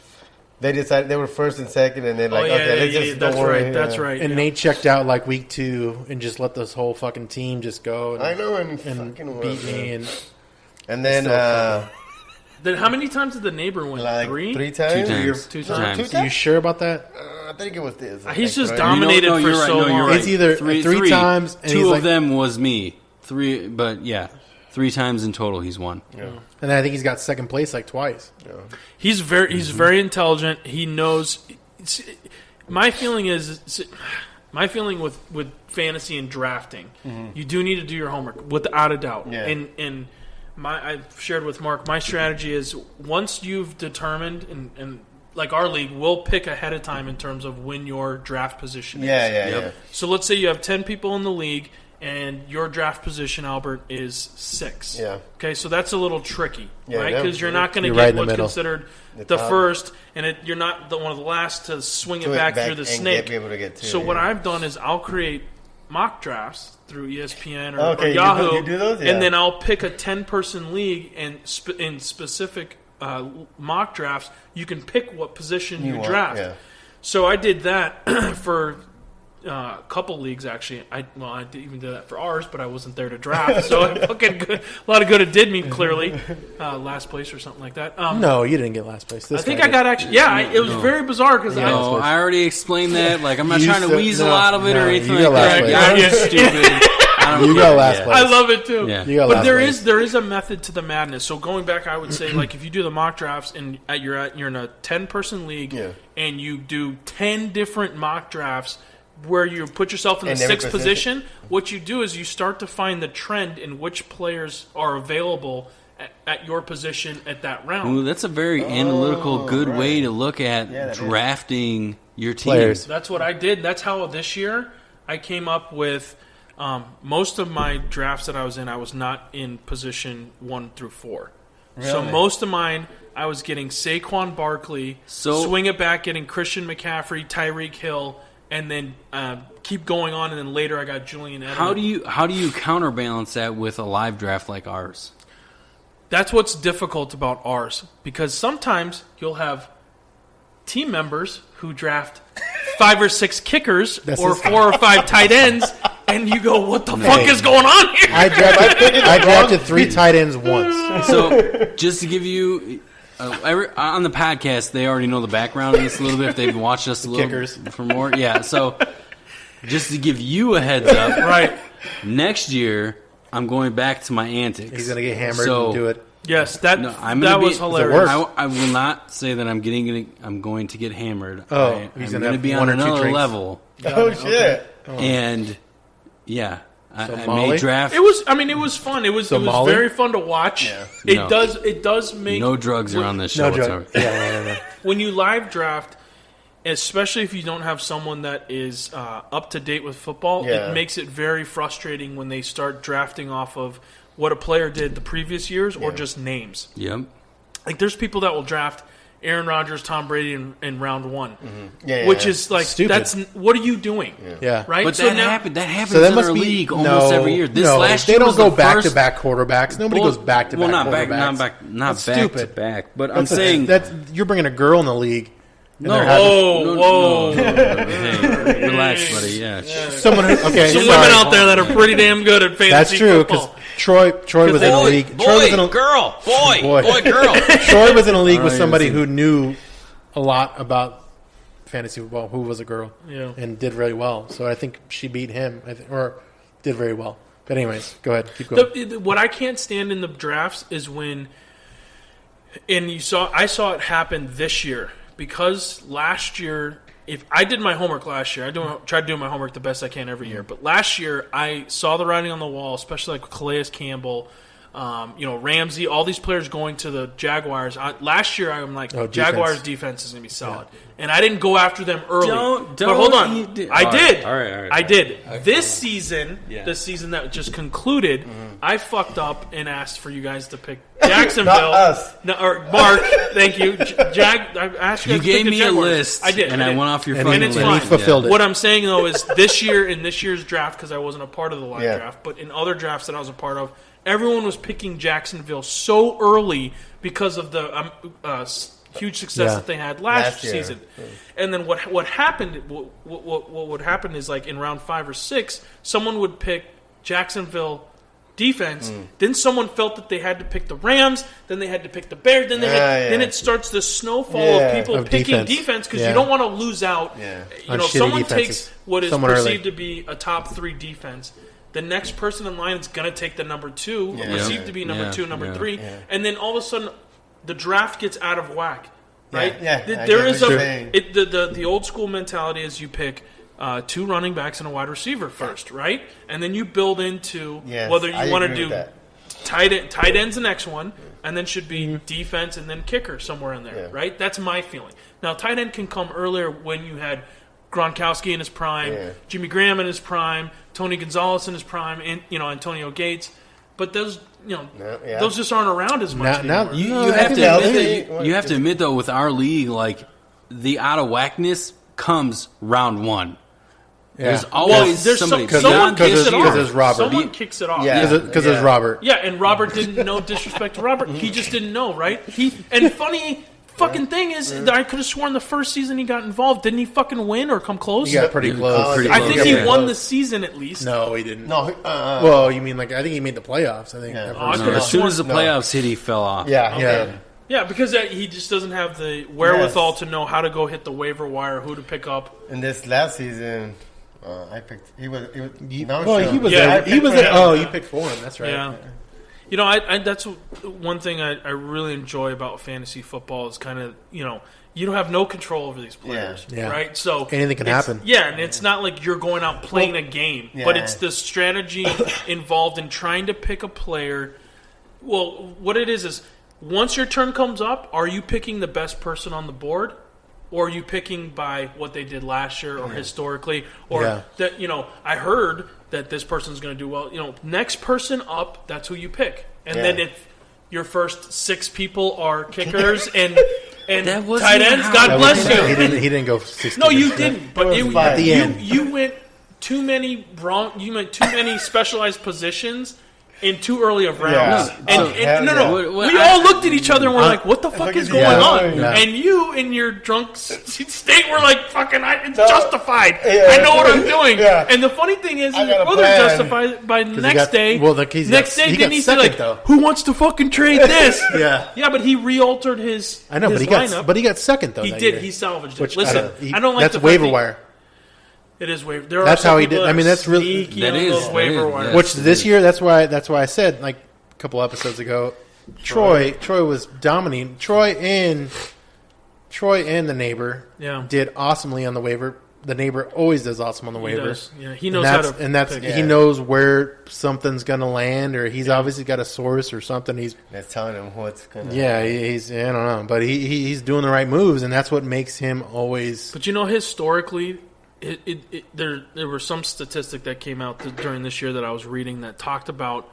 They decided they were first and second, and then like, okay, let's just that's don't worry. right. That's right. And yeah. Nate checked out like week 2 and just let this whole fucking team just go. And, I know, and and fucking beat me. And then Then how many times did the neighbor win? like Three? three times. Two times. Two Two times. times. are you sure about that? I think it was this. I He's think, just right? dominated for you're right. so No, you're long. right. It's either three times, and two he's of like- them was me. Three, but yeah, 3 times in total he's won. And I think he's got second place like twice. He's very intelligent. He knows. My feeling with fantasy and drafting, you do need to do your homework without a doubt. Yeah. And I've shared with Mark. My strategy is once you've determined and like our league, we'll pick ahead of time in terms of when your draft position is. Yeah. So let's say you have 10 people in the league, and your draft position, Albert, is 6. Yeah. Okay, so that's a little tricky, Yeah, right? yeah. Because you're not going to You're get right in the what's middle. considered The the top. first, and you're not one of the last to swing it To it back back through the and snake. be able to get to So it, what yeah. I've done is I'll create mock drafts through ESPN or, Okay, or you do- Yahoo, you do those? Yeah. and then I'll pick a 10-person league, and in specific mock drafts, you can pick what position you want, draft. yeah. So I did that for a couple leagues actually. I even did that for ours, but I wasn't there to draft. So a lot of good it did me clearly, last place or something like that. No, you didn't get last place. This I think guy I got actually. Yeah, it was very bizarre because No, I already explained that. Like, I'm not You trying to said- weasel no, out of it or no, anything you got like last that. place. I'm Yeah. stupid. I don't You care. got last Yeah. place. I love it too. Yeah. You got But last there place. is a method to the madness. So going back, I would say like if you do the mock drafts and you're in a 10-person league Yeah. and you do 10 different mock drafts where you put yourself in the In every 6th position. position, what you do is you start to find the trend in which players are available at your position at that round. Ooh, that's a very analytical, good way to look at Yeah, that is. drafting your team. Players. That's what I did. That's how this year I came up with most of my drafts that I was in. I was not in position 1 through 4. So Really? most of mine, I was getting Saquon Barkley, swing it back, getting Christian McCaffrey, Tyreek Hill, and then keep going on. And then later I got Julian Edelman. How do you counterbalance that with a live draft like ours? That's what's difficult about ours, because sometimes you'll have team members who draft 5 or 6 kickers That's or his- 4 or 5 tight ends, and you go, "What the fuck is going on here?" I drafted 3 tight ends once. So, just to give you, on the podcast, they already know the background of this a little bit if they've watched us a little Kickers. for more. Yeah, so just to give you a heads up, Right. next year I'm going back to my antics. He's gonna get hammered So- and do it. Yes, that was hilarious. work. I will not say that I'm going to get hammered. Oh, I'm he's going gonna to be have on 1 or 2 another drinks. level, Oh shit! and yeah, I Molly? may draft. It was fun. It was Molly? very fun to watch. Yeah. It does make no drugs are on this show No whatsoever. joke. Yeah. when you live draft, especially if you don't have someone that is up to date with football, Yeah. it makes it very frustrating when they start drafting off of what a player did the previous years or just names. Yep. Like there's people that will draft Aaron Rodgers, Tom Brady in round 1, Yeah, which yeah. is like Stupid. what are you doing? Yeah. Right? But So that now- happened. That happens So that in must our be league almost every year. This last they year don't was go the back first, to back quarterbacks. Nobody goes back to back. Well, not back, quarterbacks. not That's back stupid. to back. But I'm saying that's you're bringing a girl in the league. and no. they're having- Whoa. Hey, relax, buddy. Yeah. Someone who, okay, Some sorry. women out there that are pretty damn good at fantasy That's true because football. Troy was in the league. Troy was in a, girl, boy, girl. Troy was in a league with Alright, somebody listen. who knew a lot about fantasy football. Who was a girl, Yeah. and did really well. So I think she beat him, or did very well. But anyways, go ahead, keep going. What I can't stand in the drafts is when, and I saw it happen this year because last year, if I did my homework last year, tried to do my homework the best I can every year. But last year, I saw the writing on the wall, especially like Calais Campbell, Ramsey, all these players going to the Jaguars. Last year, I'm like, Jaguars defense is going to be solid. Yeah. And I didn't go after them early. Don't but hold on. I did. All right. I did. This season, the season that just concluded, I fucked up and asked for you guys to pick Jacksonville. Not us. No, or Mark, thank you. I asked you You guys to pick gave the me a Jaguars. list, I did. and I went off your And fucking it's list. fine. he fulfilled it. What I'm saying, though, is this year, in this year's draft, because I wasn't a part of the live Yeah. draft, but in other drafts that I was a part of, everyone was picking Jacksonville so early because of the huge success that they had last year. season. And then what happened? What would happen is like in round 5 or 6, someone would pick Jacksonville defense. Then someone felt that they had to pick the Rams. Then they had to pick the Bears. Then then it starts this snowfall of people Of picking defense. defense because Yeah. you don't want to lose out. Yeah. You On know, shitty someone defenses. takes what is Someone early. perceived to be a top 3 defense. The next person in line is going to take the number 2, perceived to be number 2, number 3, and then all of a sudden the draft gets out of whack. Right? Yeah, I There get is what you're saying. the old school mentality is you pick 2 running backs and a wide receiver first, right? And then you build into Yes, whether I you want to agree do with that. tight end's the next one, and then should be defense and then kicker somewhere in there, Yeah. right? That's my feeling. Now, tight end can come earlier when you had Gronkowski in his prime, Jimmy Graham in his prime, Tony Gonzalez in his prime, and Antonio Gates. But those, those just aren't around as much Now, anymore. You have to admit that you have to admit though, with our league, like the out of whackness comes round 1. There's always there's somebody. someone because kicks it there's- off. there's Robert. Someone kicks it off. Yeah. because there's Robert. Yeah, and Robert didn't know. Disrespect to Robert, he just didn't know, right? And funny fucking thing is that I could have sworn the first season he got involved, didn't he fucking win or come close? He got pretty close. pretty I close. think he Yeah. won the season at least. No, he didn't. No. Well, you mean like I think he made the playoffs. I think. Yeah. that Oh, I first could've year. As soon as the playoffs hit, he fell off. Yeah. Yeah. Yeah, because he just doesn't have the wherewithal to know how to go hit the waiver wire, who to pick up. In this last season, I picked. He was. Well, sure. he was Yeah, there. I He was picked there. for him. Oh, you picked for him. That's right. Yeah. You know, I that's one thing I really enjoy about fantasy football is kind of, you don't have no control over these players, Yeah. right? So Anything can it's- happen. Yeah, and it's not like you're going out playing a game, but it's the strategy involved in trying to pick a player. Well, what it is once your turn comes up, are you picking the best person on the board? Or are you picking by what they did last year or historically? Or that, I heard that this person's going to do well. Next person up, that's who you pick. And then if your first 6 people are kickers and That wasn't tight ends, how- God That bless was- you. He didn't go 60. No, you didn't. But was fine. At the end. you went too many specialized positions, in too early of rounds. Yeah. We all looked at each other and we're like, "What the fuck is going on?" Yeah. And you, in your drunk state, were like, "Fucking, it's justified. I know what I'm doing." Yeah. And the funny thing is, your got a brother plan. justified by the next day. Next day, didn't he say second, like, though. "Who wants to fucking trade this?" Yeah. Yeah, but he re-altered his. I know, his but he got second though. He that did. year. He salvaged it. Which, Listen, I don't like that's the waiver fact that- wire. It is waiver. There That's are some how he people did. that I mean, are that's really sneaky that on is, those that waiver is, wires. yeah. Which this year, that's why I said like a couple episodes ago, Troy was dominating. Troy and the neighbor did awesomely on the waiver. The neighbor always does awesome on the waiver. Does. Yeah, he knows how to. He knows where something's gonna land, or he's obviously got a source or something. He's telling him what's gonna. Yeah, he's I don't know, but he's doing the right moves, and that's what makes him always. But historically, there were some statistic that came out during this year that I was reading that talked about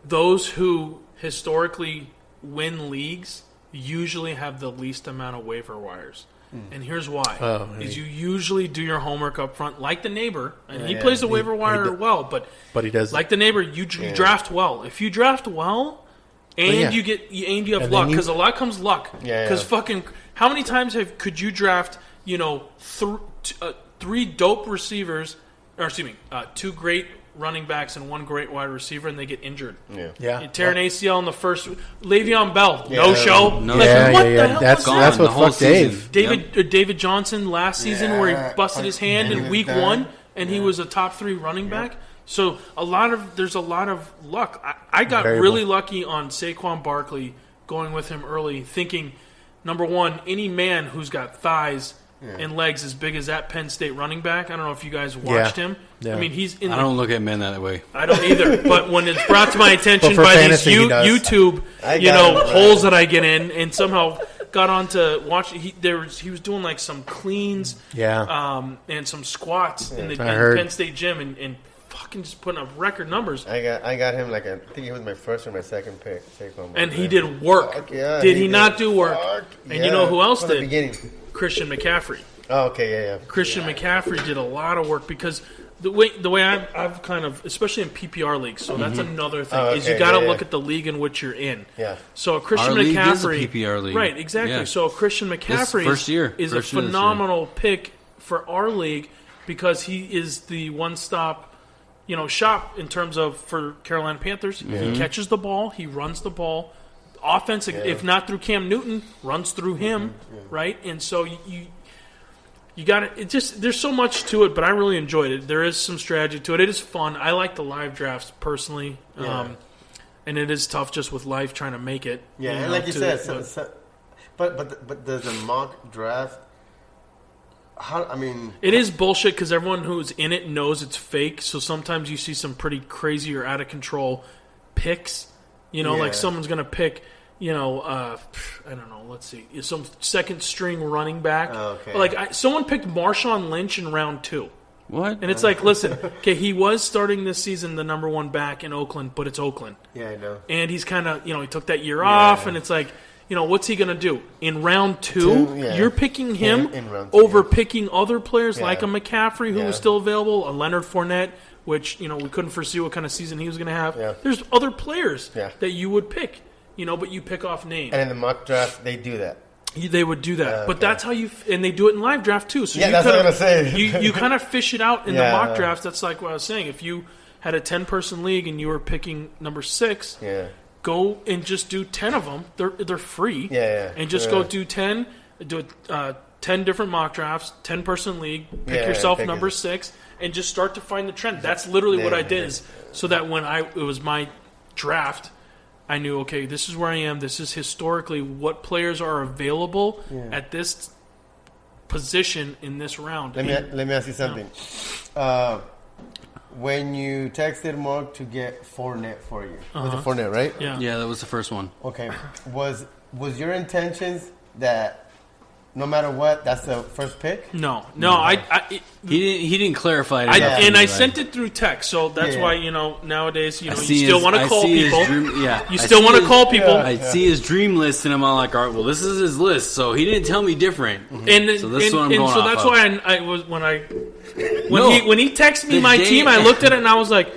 those who historically win leagues usually have the least amount of waiver wires. And here's why: is you usually do your homework up front, like the neighbor, and he plays the waiver wire well. But he does like the neighbor. You draft well. If you draft well, and you have luck, because a lot comes luck. Because fucking, how many times could you draft? Three dope receivers, or excuse me, two great running backs and one great wide receiver, and they get injured. You tear an ACL in the first. Le'Veon Bell, no show. No. What the hell? That's what fucked Dave. David Johnson last season, where he busted his hand in week 1, and he was a top 3 running back. So there's a lot of luck. I got really lucky on Saquon Barkley, going with him early, thinking, number one, any man who's got thighs and legs as big as that Penn State running back. I don't know if you guys watched him. Yeah. I mean, he's in. I don't look at men that way. I don't either. But when it's brought to my attention by these fantasy, YouTube, holes that I get in, and somehow got on to watch. He was doing like some cleans, and some squats in the Penn State gym, and fucking just putting up record numbers. I got him I think he was my first or my second pick. And he did work. Did he not do work? And you know who else did? Christian McCaffrey. Oh, okay, yeah. Christian McCaffrey did a lot of work because the way I've kind of, especially in PPR leagues, so that's another thing, is you got to look at the league in which you're in. Yeah. So Christian Our McCaffrey, league is a PPR league. Right? Exactly. Yeah. So Christian McCaffrey is a phenomenal pick for our league because he is the one-stop, shop in terms of for Carolina Panthers. He catches the ball, he runs the ball. Offense, if not through Cam Newton, runs through him, right? And so you got it. There's so much to it, but I really enjoyed it. There is some strategy to it. It is fun. I like the live drafts personally, and it is tough just with life trying to make it. Yeah, and like you said, but does the mock draft? It is bullshit because everyone who's in it knows it's fake. So sometimes you see some pretty crazy or out of control picks. Like someone's going to pick, I don't know, let's see, some second string running back. Someone picked Marshawn Lynch in round 2. What? And it's like, listen, he was starting this season the number 1 back in Oakland, but it's Oakland. Yeah, I know. And he's kind of, he took that year off, and it's like, what's he going to do? In round 2, you're picking him over picking other players like a McCaffrey, who was still available, a Leonard Fournette, which, we couldn't foresee what kind of season he was going to have. Yeah. There's other players that you would pick, but you pick off names. And in the mock draft, they do that. They would do that. But that's how and they do it in live draft, too. So that's what I'm going to say. You kind of fish it out in the mock drafts. That's like what I was saying. If you had a 10-person league and you were picking number 6, go and just do 10 of them. They're free. And just go do 10, do 10 different mock drafts, 10-person league, pick yourself number 6, and just start to find the trend. That's literally what I did, so that when it was my draft, I knew, okay, this is where I am. This is historically what players are available at this position in this round. Let me ask you something. When you texted Mark to get Fournette for you, was it Fournette, right? Yeah, that was the first one. Okay. Was your intentions that no matter what, that's the first pick? No. He didn't clarify it. I sent it through text, so that's why nowadays you still want to call people. You still want to call people. I see his dream list, and I'm all like, all right, well, this is his list, so he didn't tell me different. So this is what I'm going off of. That's why I was when he texted me my team, I looked at it and I was like,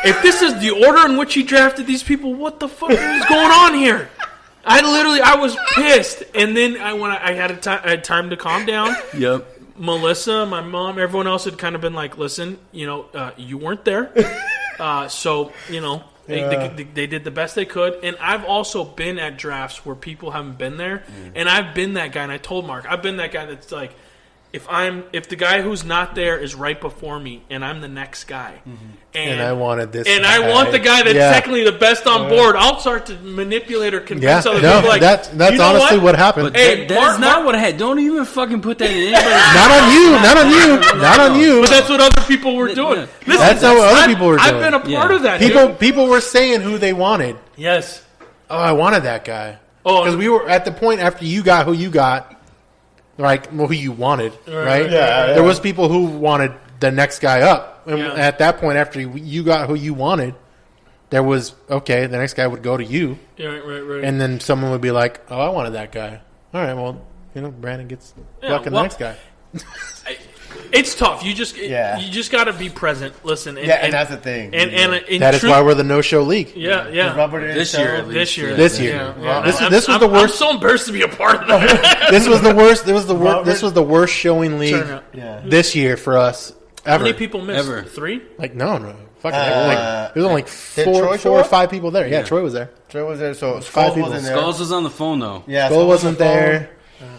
if this is the order in which he drafted these people, what the fuck is going on here? I was pissed, and then I had time to calm down. Yep. Melissa, my mom, everyone else had kind of been like, listen, you weren't there. So, they did the best they could. And I've also been at drafts where people haven't been there. And I've been that guy, and I told Mark, I've been that guy that's like, if the guy who's not there is right before me, and I'm the next guy, and I wanted this, and I want the guy that's technically the best on board, I'll start to manipulate or convince other people. Like, that's honestly what happened. But hey, that's not what I had. Don't even fucking put that in anybody. Not on you. But that's what other people were doing. Listen, that's what other people were doing. I've been a part of that. People were saying who they wanted. Yes. Oh, I wanted that guy. Oh, because we were at the point after you got who you got. Like, who you wanted, right? Yeah. There was people who wanted the next guy up. And at that point, after you got who you wanted, there was, the next guy would go to you. Yeah, right. And then someone would be like, oh, I wanted that guy. All right, well, Brandon gets the next guy. It's tough. You just got to be present. Listen, and that's the thing. And that is why we're the no-show league. Yeah. Robert This year. This year. Yeah. This was the worst. I'm so embarrassed to be a part of that. This was the worst. This was the worst showing league this year for us ever. How many people missed? Ever. 3? Like no. Fucking there was only four or five people there. Yeah, Troy was there. So Five Skulls people. wasn't there. Skulls was on the phone though. Yeah, Skull wasn't there.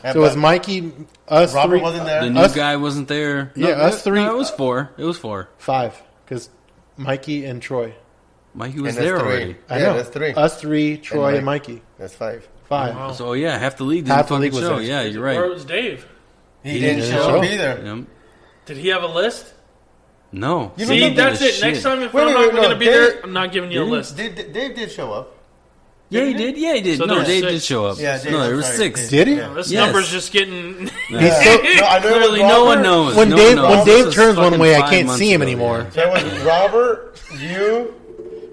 So it was Mikey, us Robert three. wasn't there. The new guy wasn't there. Yeah, us three. No, it was 4. It was 4. 5, because Mikey and Troy. Mikey was And that's there 3. already. I know. That's 3. Us 3, Troy, and Mikey. That's 5. 5. Wow. So yeah, half the league didn't Half the fucking league was show. there. Yeah, you're Where right. was Dave? He didn't show up either. Yep. Did he have a list? No. You See, don't that's give a it. shit. Next time, if Wait, I'm wait, not wait, going to no, be Dave- there, I'm not giving you a list. Dave did show up. Yeah, he did. Yeah, he did. So No, there was Dave 6. did show up. Yeah, Dave, no, there I'm was sorry, 6. Did he? This Yes. number's just getting... He's so, No, I know Clearly, it was no one Robert. knows. when No Dave one knows. when This Dave was turns one fucking way, I 5 can't months see him ago, anymore. yeah. There was Robert, you,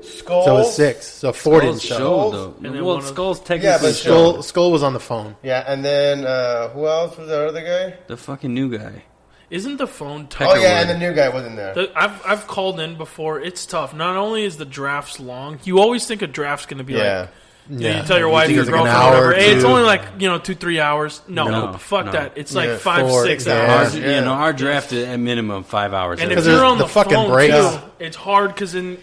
Skull. So it was 6. So 4 didn't Skulls show. showed, And though. then Well, one of- Skulls Yeah, technically but showed. Skull was on the phone. Yeah, and then who else was the other guy? The fucking new guy. Isn't the phone Oh tough? yeah, and the new guy wasn't there. I've called in before. It's tough. Not only is the drafts long, you always think a draft's going to be like... Yeah. You tell your wife, think your it's like an girlfriend, hour whatever. or Hey, it's 2. only like 2-3 hours. No, fuck no. that. It's like Yeah, 5-6 4, hours. yeah. Our draft is at minimum 5 hours. And every if there's you're on the the fucking phone breaks. too, it's hard because you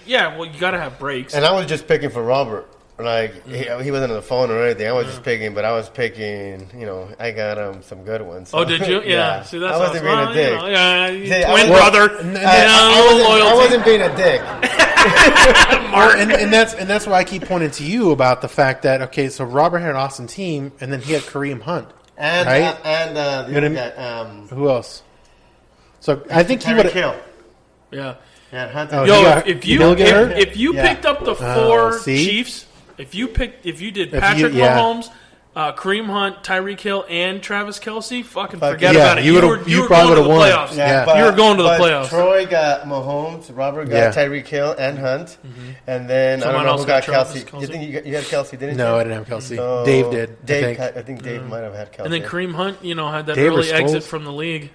got to have breaks. And I was just picking for Robert. Like he wasn't on the phone or anything. I was just picking, but I was picking. I got some good ones. Oh, did you? Yeah. See, that's I wasn't awesome. being a dick. Twin brother. I wasn't being a dick. And that's why I keep pointing to you about the fact that so Robert had an awesome team, and then he had Kareem Hunt, And right? and the You know other what guy, Who else? So I think he would. Tyreek Hill. Yeah. Yeah, Hunt. Oh, Yo, he got- if he didn't get hurt? you Yeah. picked up the 4 see? Chiefs, if you did you- Patrick yeah. Mahomes, Kareem Hunt, Tyreek Hill, and Travis Kelce, fucking Fuck forget yeah, about it. you You would've- were you going probably to the would've won. playoffs. Yeah. You were going to the but playoffs. Troy got Mahomes, Robert got Yeah. Tyreek Hill and Hunt, and then Someone I don't know else who got got Travis Kelce. Kelce? You think you had Kelce, didn't you? No, I didn't have Kelsey. Oh, Dave did. Dave, I think. Dave might have had Kelce. And then Kareem Hunt, had that Dave or early exit Scholes? from the league.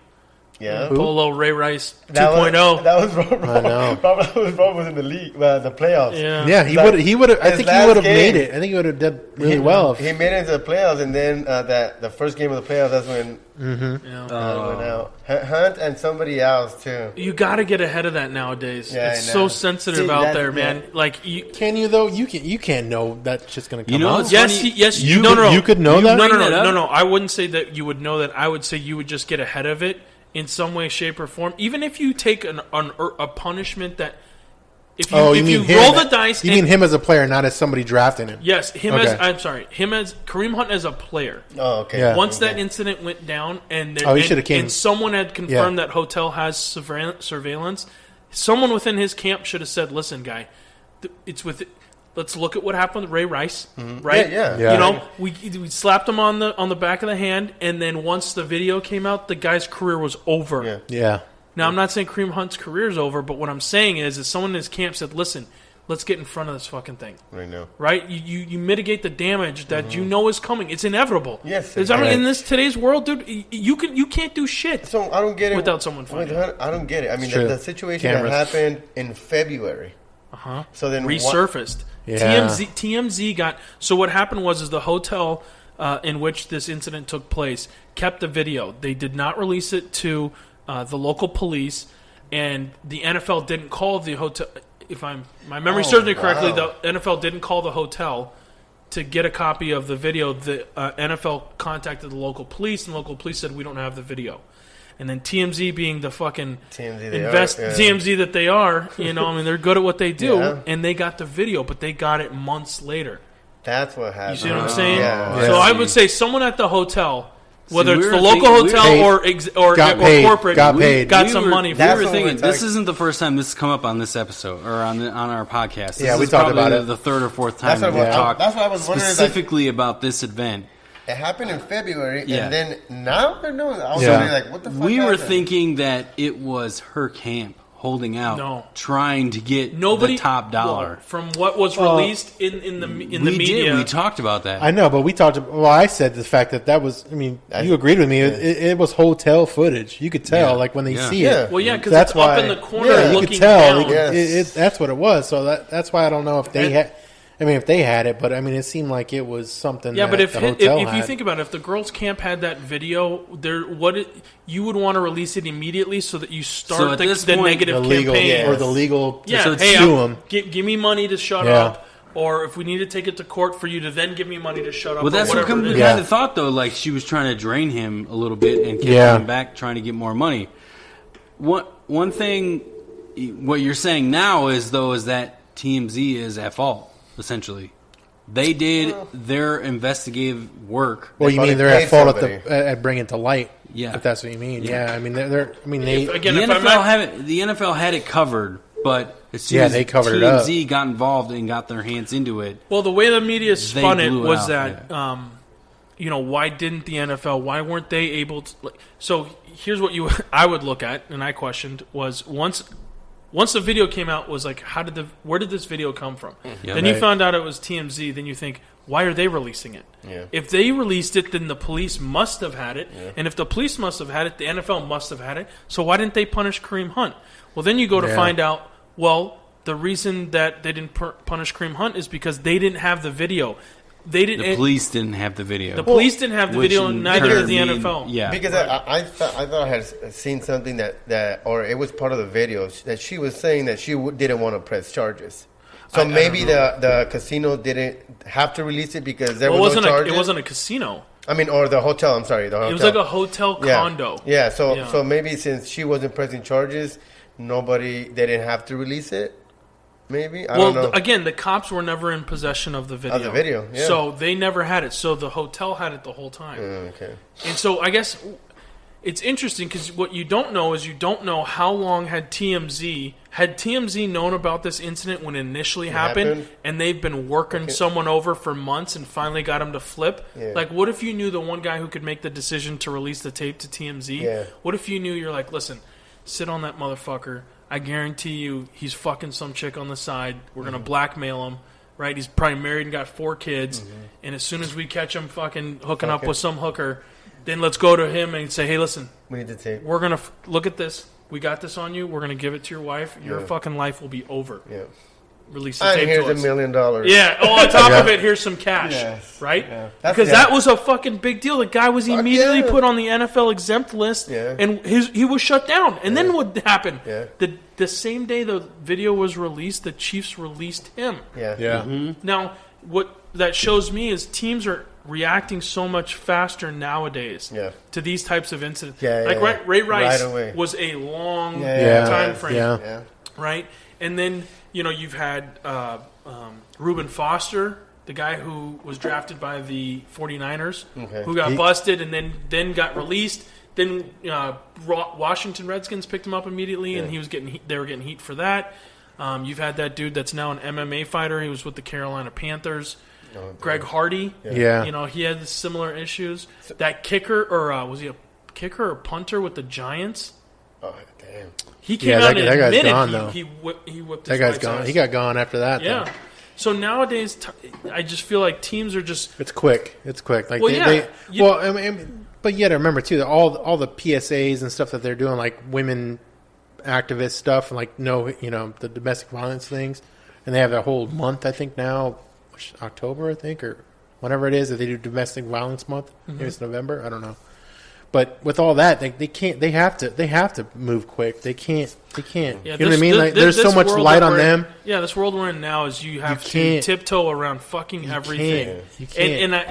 Yeah. Pull a little Ray Rice That 2.0. That was Robert. I know. Robert was in the league, the playoffs. Yeah. Yeah, he That- would. He would. I his think he last would have game. made it. I think he would have done really well. He made it to the playoffs, and then the first game of the playoffs, that's when Yeah. went out. Hunt and somebody else too. You got to get ahead of that nowadays. Yeah, it's I so know. sensitive See, out that- there, man. yeah. Like you. Can you though? You can't know that shit's gonna come You know, out. it's Yes, funny. yes. You no, could- no, no. you could know that? No, no, Bring that no, up. no, no. I wouldn't say that you would know that. I would say you would just get ahead of it in some way, shape, or form. Even if you take a punishment that, if you roll the dice, You mean him as a player, not as somebody drafting him? yes, him Okay. as him as Kareem Hunt as a player. Oh, okay. Yeah. Once that incident went down, and there, Oh, he and, should've came. and someone had confirmed that hotel has surveillance, someone within his camp should have said, "Listen, guy, it's with. Let's look at what happened with Ray Rice, right? Yeah. Yeah. We slapped him on the back of the hand, and then once the video came out, the guy's career was over. Yeah. Yeah. Now, I'm not saying Kareem Hunt's career is over, but what I'm saying is someone in his camp said, "Listen, let's get in front of this fucking thing." Right now. Right? You mitigate the damage that you know is coming. It's inevitable. Yes, There's- I mean, right. in today's world, dude, you can't do shit. So I don't get it Without someone finding I don't get it. I mean, True. the situation Cameras. that happened in February. So then resurfaced. TMZ got. So what happened was the hotel in which this incident took place kept the video. They did not release it to the local police, and the NFL didn't call the hotel. If my memory serves me correctly, the NFL didn't call the hotel to get a copy of the video. The NFL contacted the local police, and the local police said, we don't have the video. And then TMZ, being the fucking TMZ that they are, they're good at what they do, and they got the video, but they got it months later. That's what happened. You see what I'm saying? Yeah. So I would say someone at the hotel, whether it's the local hotel or corporate, got some money. We were thinking this isn't the first time this has come up on this episode or on our podcast. This we is talked about it. The third or fourth time we've talked specifically about this event. It happened in February, and then now they're knowing. I was like, what the fuck? We were thinking that it was her camp holding out, trying to get the top dollar. Well, from what was released in the media. We talked about that. I know, but we talked. Well, I said the fact that was. I mean, you agreed with me. It was hotel footage. You could tell, like when they see it. Well, because it's up in the corner looking you could tell. down. That's what it was. So that's why I don't know if they had. I mean, if they had it, but I mean, it seemed like it was something. Yeah, that but if the hotel had. you think about it, if the girls' camp had that video, you would want to release it immediately so that you start the negative campaign or the legal. Yeah, sue them. Give me money to shut up, or if we need to take it to court for you to then give me money to shut up. Well, that's what kind of thought though. Like she was trying to drain him a little bit and kept him back, trying to get more money. One thing, what you're saying now is that TMZ is at fault. Essentially, they did their investigative work. Well, you mean they're at fault at bringing it to light? Yeah, if that's what you mean. Yeah, I mean the NFL had it covered, but as soon as they covered TMZ got involved and got their hands into it. Well, the way the media spun it was that why didn't the NFL? Why weren't they able to? So here's what I would look at, and I questioned was once the video came out, was like, where did this video come from? Then you found out it was TMZ. Then you think, why are they releasing it? Yeah. If they released it, then the police must have had it. Yeah. And if the police must have had it, the NFL must have had it. So why didn't they punish Kareem Hunt? Well, then you go to find out, the reason that they didn't punish Kareem Hunt is because they didn't have the video. The police didn't have the video. The police didn't have the video, and neither did the NFL. Yeah, because I thought I had seen something that, or it was part of the video that she was saying that she didn't want to press charges. So maybe the casino didn't have to release it because there was no charges. It wasn't a casino. I mean, or the hotel. I'm sorry, the hotel. It was like a hotel condo. Yeah. So maybe since she wasn't pressing charges, they didn't have to release it. Maybe I don't know. Again, the cops were never in possession of the video. So they never had it. So the hotel had it the whole time. Okay. And so I guess it's interesting because what you don't know is how long had TMZ known about this incident when it initially happened, and they've been working someone over for months and finally got him to flip. Yeah. Like, what if you knew the one guy who could make the decision to release the tape to TMZ? Yeah. What if you knew you're like, listen, sit on that motherfucker. I guarantee you he's fucking some chick on the side. We're going to blackmail him, right? He's probably married and got 4 kids. Mm-hmm. And as soon as we catch him fucking hooking up with some hooker, then let's go to him and say, hey, listen, we need to take. We're going to look at this. We got this on you. We're going to give it to your wife. Your fucking life will be over. Yeah. Release the tape to us. Here's $1 million. Yeah. Oh, on top of it, here's some cash. Yes. Right? Yeah. Because that was a fucking big deal. The guy was immediately put on the NFL exempt list, and he was shut down. And then what happened? Yeah. The same day the video was released, the Chiefs released him. Yeah. Mm-hmm. Now, what that shows me is teams are reacting so much faster nowadays to these types of incidents. Ray Rice was a long time frame. Right? And then you've had Reuben Foster, the guy who was drafted by the 49ers, who got busted and then got released. Then Washington Redskins picked him up immediately, and they were getting heat for that. You've had that dude that's now an MMA fighter. He was with the Carolina Panthers. Greg Hardy. Yeah. He had similar issues. That kicker, or was he a kicker or punter with the Giants? Oh, damn. He came out in a minute. Gone, though. He whipped his that guy's gone. He got gone after that. Yeah. Though. So nowadays, I just feel like teams are just. It's quick. Like but you got to remember too that all the PSAs and stuff that they're doing, like women activist stuff, and like the domestic violence things. and they have a whole month, I think now, October, I think, or whatever it is that they do Domestic Violence Month. Maybe it's November. I don't know. But with all that, they can't. They have to move quick. They can't. Yeah, you know what I mean? Like, there's so much light on them. Yeah, this world we're in now is you have to tiptoe around fucking everything. You can't. And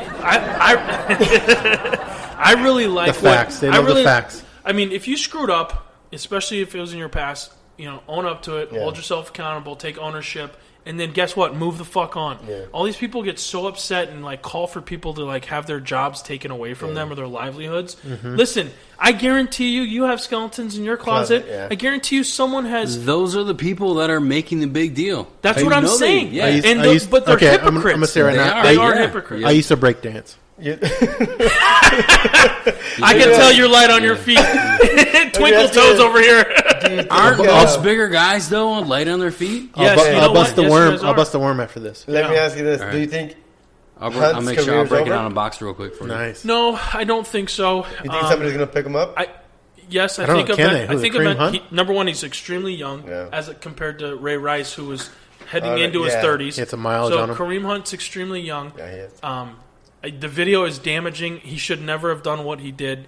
I really like the facts. They love the facts. I mean, if you screwed up, especially if it was in your past, own up to it, hold yourself accountable, take ownership. And then guess what? Move the fuck on. Yeah. All these people get so upset and like call for people to like have their jobs taken away from them or their livelihoods. Mm-hmm. Listen, I guarantee you have skeletons in your closet. I guarantee you someone has. Those are the people that are making the big deal. That's what I'm saying. Yeah. But they're hypocrites. I'm gonna say right now, they are hypocrites. I used to break dance. I can tell you're light on your feet. Twinkle toes over here. Aren't most bigger guys though light on their feet? Yes, I'll bust the worm. I'll bust the worm after this. Let me ask you this: do you think I'll make sure I'll break it on a box real quick for you. Nice. No, I don't think so. You think somebody's going to pick him up? Yes, I think number one, he's extremely young as compared to Ray Rice, who was heading into his 30s. It's a mileage on him. Kareem Hunt's extremely young. Yeah, he is. The video is damaging. He should never have done what he did.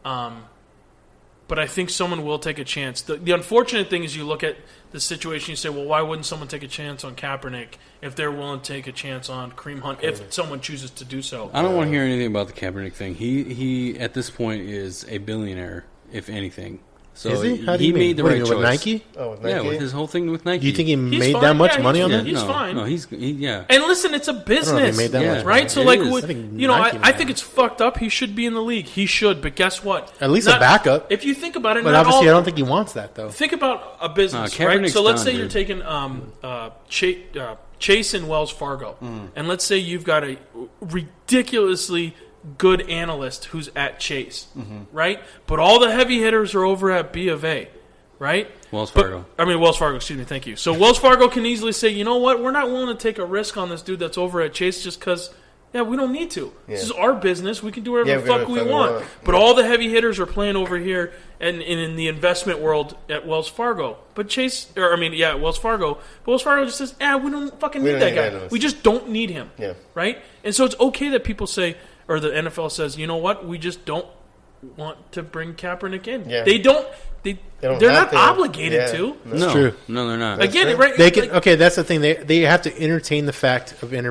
But I think someone will take a chance. The unfortunate thing is you look at the situation, you say, well, why wouldn't someone take a chance on Kaepernick if they're willing to take a chance on Kareem Hunt if someone chooses to do so? I don't want to hear anything about the Kaepernick thing. He at this point is a billionaire, if anything. So is he? How do you made the right choice. With Nike? Oh, with Nike? Yeah, with his whole thing with Nike. Do you think he made that much money on that? He's fine. No, he's And listen, it's a business, made that much right? money. So, I think it's fucked up. He should be in the league. He should, but guess what? At least a backup. If you think about it, but obviously, I don't think he wants that though. Think about a business, right? So let's say you're taking Chase and Wells Fargo, and let's say you've got a ridiculously good analyst who's at Chase, right? But all the heavy hitters are over at B of A. Right? Wells Fargo, excuse me, thank you. So Wells Fargo can easily say, you know what, we're not willing to take a risk on this dude that's over at Chase just because, we don't need to. Yeah. This is our business. We can do whatever the fuck we want. But all the heavy hitters are playing over here and in the investment world at Wells Fargo. But Wells Fargo. But Wells Fargo just says, we don't fucking need that guy. We just don't need him. Yeah. Right? And so it's okay that people say, or the NFL says, you know what, we just don't want to bring Kaepernick in. Yeah. They're not obligated to. That's true. No, they're not. Again, right? They can. Okay, that's the thing. They have to entertain the fact of not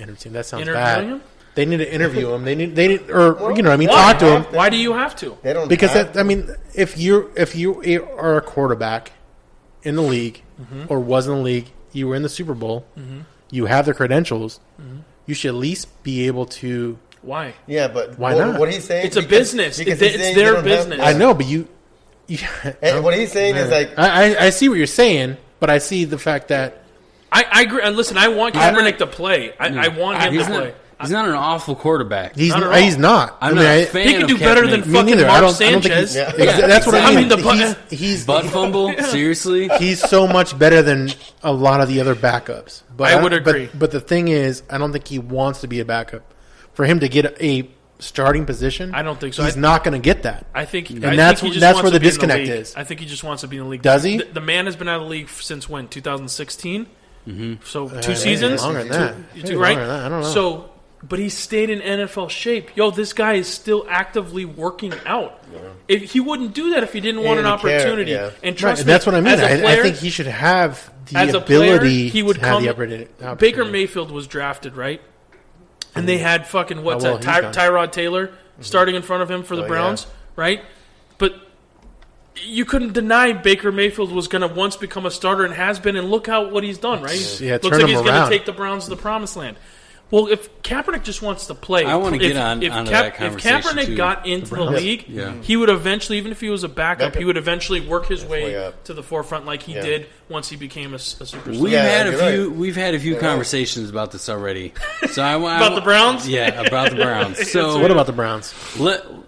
entertain. That sounds bad. Him? They need to interview him. They need talk to him. Why do you have to? They don't. Because if you are a quarterback in the league or was in the league, you were in the Super Bowl, you have the credentials, you should at least be able to. Why? Yeah, but why not? What he's saying, it's a business. It's their business. I know, but and what he's saying is like I see what you're saying, but I see the fact that I agree. And listen, I want Kaepernick to play. I want him to play. He's not an awful quarterback. He's not. I'm not a fan he can do better than fucking Mark Sanchez. That's what I mean. He's butt fumble. Seriously, he's so much better than a lot of the other backups. But I would agree. But the thing is, I don't think he wants to be a backup. For him to get a starting position, I don't think so. He's not going to get that. I think, that's where the disconnect is. I think he just wants to be in the league. Does he? The man has been out of the league since when? 2016. So 2 seasons. Longer than that, right? I don't know. So, but he stayed in NFL shape. Yo, this guy is still actively working out. Yeah. He wouldn't do that if he didn't want an opportunity. Yeah. And trust me, that's what I mean. I think he should have the ability he would to have the opportunity. Baker Mayfield was drafted, right? And they had fucking Tyrod Taylor starting in front of him for the Browns, right? But you couldn't deny Baker Mayfield was going to once become a starter and has been, and look what he's done, right? Yeah, looks like he's going to take the Browns to the promised land. Well, if Kaepernick just wants to play, I want to get onto that conversation. If Kaepernick got into the league, he would eventually, even if he was a backup, he would eventually work his way to the forefront like he did once he became a superstar. We've had a few conversations about this already. So about the Browns? Yeah, about the Browns. So what about the Browns?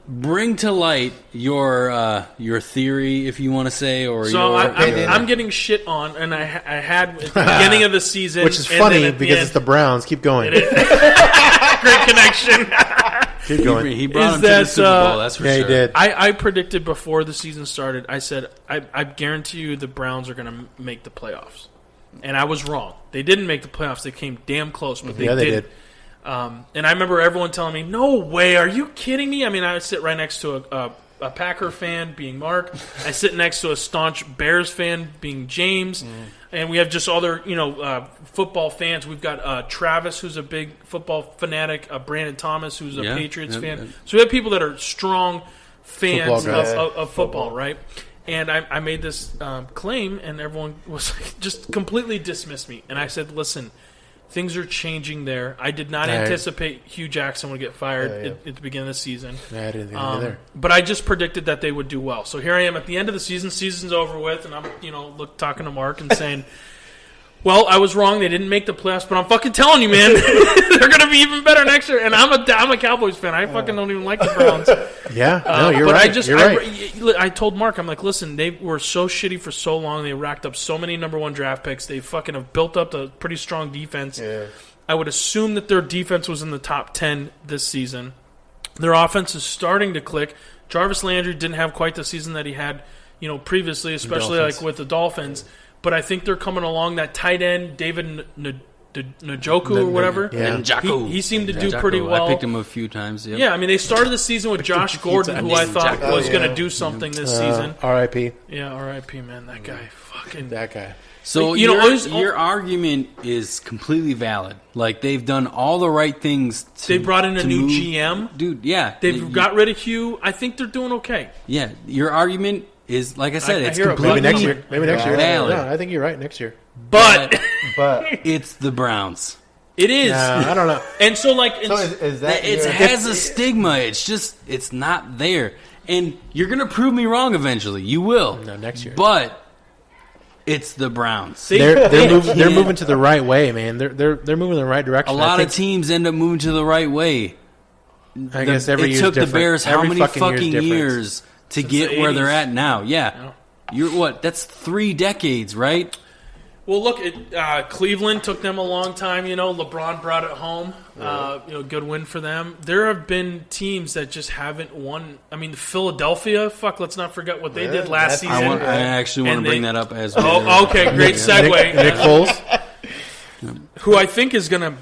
Bring to light your theory, if you want to say, or I'm getting shit on, and I had at the beginning of the season, which is funny because it's the Browns. Keep going. Great connection. Keep going. He brought him to the Super Bowl. That's for sure. He did. I predicted before the season started. I said I guarantee you the Browns are going to make the playoffs. and I was wrong. They didn't make the playoffs. They came damn close, but they did. And I remember everyone telling me, "No way, are you kidding me?" I mean, I sit right next to a Packer fan, being Mark. I sit next to a staunch Bears fan, being James. And we have just other, football fans. We've got Travis, who's a big football fanatic. Brandon Thomas, who's a Patriots fan. So we have people that are strong fans of football, right? And I made this claim, and everyone was just completely dismissed me. And I said, listen, things are changing there. I did not anticipate Hugh Jackson would get fired at the beginning of the season. I didn't think either. But I just predicted that they would do well. So here I am at the end of the season. Season's over with, and I'm talking to Mark and saying, well, I was wrong. They didn't make the playoffs, but I'm fucking telling you, man, they're going to be even better next year. And I'm a Cowboys fan. I fucking don't even like the Browns. Yeah, no, you're right. You're right. I told Mark, I'm like, listen, they were so shitty for so long. They racked up so many number one draft picks. They fucking have built up a pretty strong defense. Yeah. I would assume that their defense was in the top 10 this season. Their offense is starting to click. Jarvis Landry didn't have quite the season that he had, previously, especially like with the Dolphins. But I think they're coming along. That tight end, David Njoku or whatever, he seemed to do pretty well. I picked him a few times. Yep. Yeah, I mean, they started the season with Josh Gordon, who I thought was going to do something this season. R.I.P. Yeah, R.I.P. Man, that guy, fucking that guy. So your argument is completely valid. Like, they've done all the right things. They brought in a new GM, dude. Yeah, they've got rid of Hugh. I think they're doing okay. Yeah, your argument is, like I said, it's completely maybe next year. valid. No, I think you're right. Next year, but it's the Browns. It is. I don't know. And so, like, is that it has a stigma. It's not there, and you're gonna prove me wrong eventually. You will. No, next year. But it's the Browns. They're moving to the right way, man. They're moving in the right direction. A lot of teams end up moving to the right way. I guess every year it took the Bears how every many fucking years to get where they're at now? Yeah. You're what? That's 3 decades, right? Well, look, Cleveland took them a long time. LeBron brought it home. Good win for them. There have been teams that just haven't won. I mean, Philadelphia. Fuck, let's not forget what they did last season. I actually want to bring that up as well. Oh, okay, great segue. Nick Foles, who I think is gonna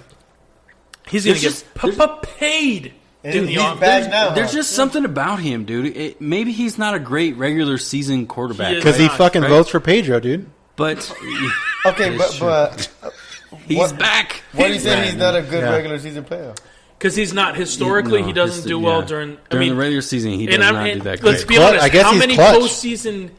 get paid. He's back now. There's just something about him, dude. Maybe he's not a great regular season quarterback because he fucking votes for Pedro, dude. But okay, but he's back. What do you say? He's not a good regular season player. Because he's not historically, he doesn't do well during the regular season. He does not do that great. Let's be honest. I guess how many postseason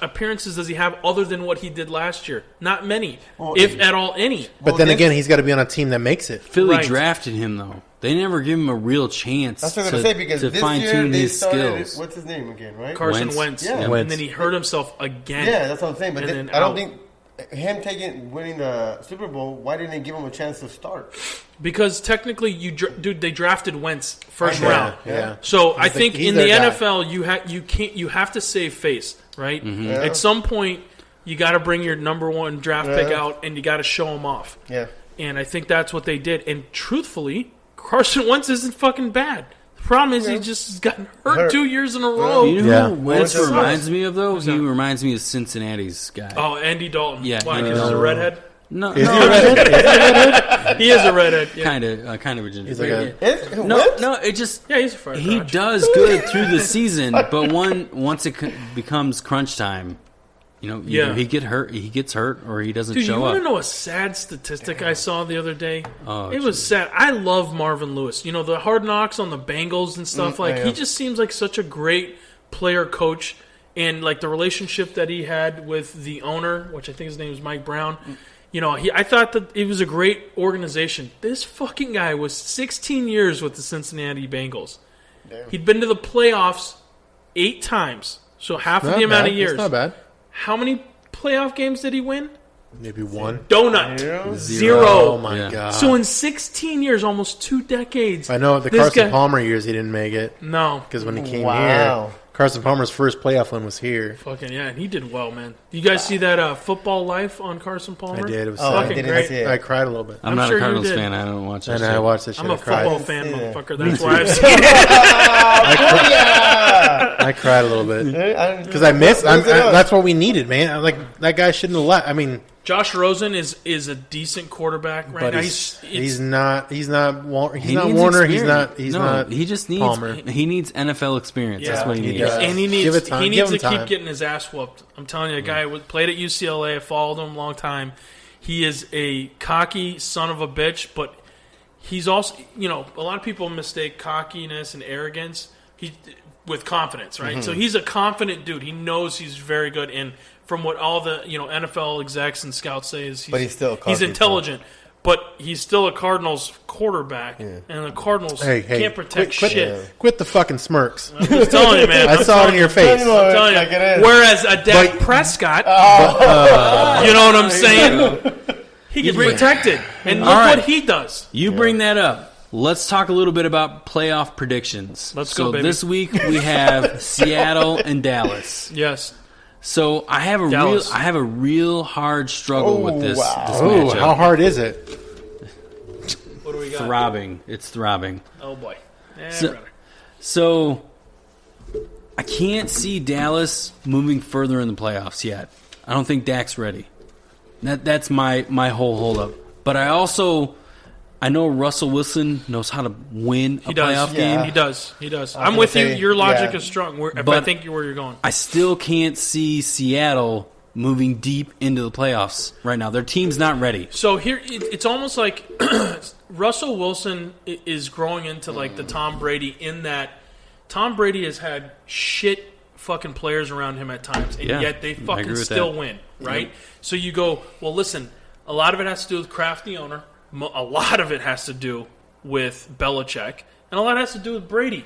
appearances does he have other than what he did last year? Not many, if at all any. But then again, he's got to be on a team that makes it. Philly drafted him though. They never give him a real chance. That's what I'm going to say because to fine tune his skills. What's his name again? Right, Carson Wentz. Yeah. And then he hurt himself again. Yeah, that's what I'm saying. But I don't think him winning the Super Bowl. Why didn't they give him a chance to start? Because technically, they drafted Wentz first round. Yeah. So I think in the NFL, you have to save face, right? Mm-hmm. Yeah. At some point, you got to bring your number one draft pick out, and you got to show him off. Yeah. And I think that's what they did. And truthfully, Carson Wentz isn't fucking bad. The problem is he just has gotten hurt 2 years in a row. You know who Wentz reminds me of, though? He reminds me of Cincinnati's guy. Oh, Andy Dalton. Yeah. Why? Because he's a redhead? No. Is he a redhead? He is a redhead. Yeah. Kind of a ginger. He's like it just... Yeah, he's a friend. He does good through the season, but once it becomes crunch time... he gets hurt, or he doesn't show up. Dude, you want to know a sad statistic I saw the other day? Oh, it was sad. I love Marvin Lewis. The Hard Knocks on the Bengals and stuff. He just seems like such a great player coach, and like the relationship that he had with the owner, which I think his name is Mike Brown. I thought that it was a great organization. This fucking guy was 16 years with the Cincinnati Bengals. Damn. He'd been to the playoffs 8 times, so half of the amount of years. It's not bad. How many playoff games did he win? Maybe 1. Donut. 0. Oh, my God. So in 16 years, almost 2 decades. I know the Carson Palmer years he didn't make it. No. Because when he came here, Carson Palmer's first playoff win was here. Fucking yeah, and he did well, man. You guys see that Football Life on Carson Palmer? I did. It was fucking great. I cried a little bit. I'm not a Cardinals fan. I don't watch that shit. I watched this shit. I'm a football fan, motherfucker. That's why I've seen it. I cried a little bit. Because I missed. That's what we needed, man. That guy shouldn't have left. I mean, Josh Rosen is a decent quarterback right But now. he's not He Warner. needs He's experience. not. He just needs. Palmer. He needs NFL experience. That's Yeah, what he he needs. does. And he needs Give it time. he Give needs him to keep time. getting his ass whooped. I'm telling you, a guy who played at UCLA. I followed him a long time. He is a cocky son of a bitch, but he's also, a lot of people mistake cockiness and arrogance with confidence, right? So he's a confident dude. He knows he's very good, and from what all the NFL execs and scouts say is But he's still he's cocky, intelligent. But he's still a Cardinals quarterback, and the Cardinals can't protect shit. Quit the fucking smirks. I'm just telling you, man. I saw it in your face. I'm telling you. Like it is. Whereas a Dak Prescott, you know what I'm saying? He gets protected, and look what he does. You bring that up. Let's talk a little bit about playoff predictions. Let's go, baby. This week we have Seattle and Dallas. Yes. So I have a real hard struggle with this. wow. This Oh, matchup. how hard is it? What do we got? Throbbing. It's throbbing. Oh boy. So I can't see Dallas moving further in the playoffs yet. I don't think Dak's ready. That's my whole holdup. But I know Russell Wilson knows how to win a playoff game. He does. I'm with you. Your logic is strong. But I think where you're going. I still can't see Seattle moving deep into the playoffs right now. Their team's not ready. So here, it's almost like Russell Wilson is growing into like the Tom Brady in that Tom Brady has had shit fucking players around him at times, and yet they fucking still win, right? Mm-hmm. So you go, well, listen, a lot of it has to do with Kraft, the owner. A lot of it has to do with Belichick, and a lot has to do with Brady,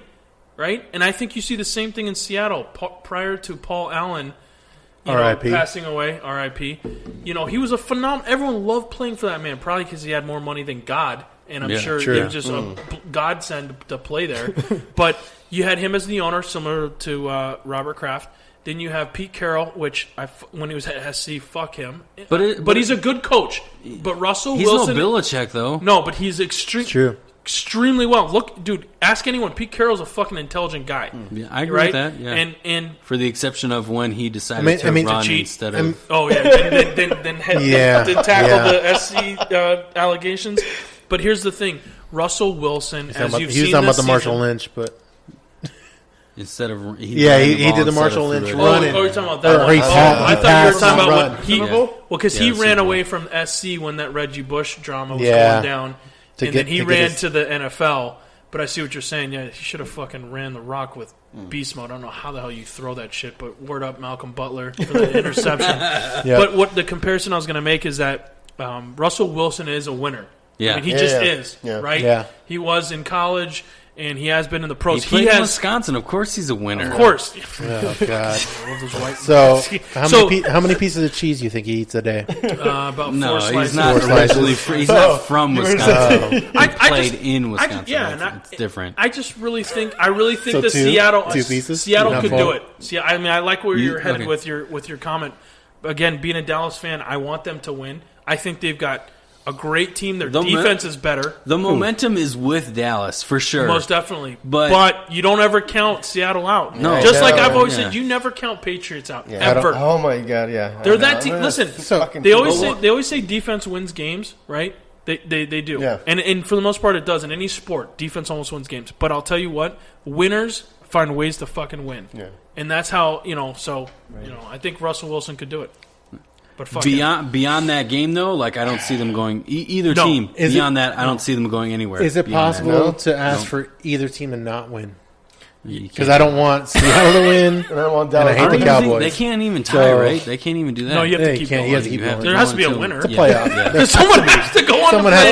right? And I think you see the same thing in Seattle prior to Paul Allen passing away, R.I.P. He was a phenomenal. Everyone loved playing for that man, probably because he had more money than God, and I'm sure it was just a godsend to play there. But you had him as the owner, similar to Robert Kraft. Then you have Pete Carroll, which when he was at SC, fuck him. But he's a good coach. But Russell Wilson, he's no Belichick though. No, but he's extremely well. Look, dude, ask anyone. Pete Carroll's a fucking intelligent guy. Yeah, I agree with that. Yeah, and for the exception of when he decided to run instead of then tackle the SC allegations. But here's the thing: Russell Wilson, he was talking about the Marshall Lynch, but. Instead of he did the Marshall Lynch run. You're talking about that one. I thought you were talking about what because he ran away from SC when that Reggie Bush drama was going down, then he ran to the NFL. But I see what you're saying. Yeah, he should have fucking ran the rock with beast mode. I don't know how the hell you throw that shit, but word up Malcolm Butler for the interception. But what the comparison I was going to make is that Russell Wilson is a winner. Yeah, I mean, he is, right? Yeah. He was in college. And he has been in the pros. He played in Wisconsin. Of course he's a winner. Of course. Oh, God. So, how many pieces of cheese do you think he eats a day? About 4 slices. He's not originally he's not from Wisconsin. He played in Wisconsin. It's different. I really think that Seattle could do it. See, I mean, I like where you're headed with your comment. Again, being a Dallas fan, I want them to win. I think they've got a great team. Their defense is better. The momentum is with Dallas, for sure. Most definitely. But you don't ever count Seattle out. No. Just like I've always said, you never count Patriots out. Ever. Oh, my God, yeah. They're that team. Listen, they always say defense wins games, right? They do. Yeah. And for the most part, it does. In any sport, defense almost wins games. But I'll tell you what, winners find ways to fucking win. Yeah. And that's how, I think Russell Wilson could do it. But beyond that game, though, like I don't see them going either team. I don't see them going anywhere. Is it possible to ask for either team to not win? Because I don't want Seattle to win, and I hate the Cowboys. They can't even tie, right? They can't even do that. No, you have to keep going. There has to be a winner. It's a playoff. Someone has to go on. Someone has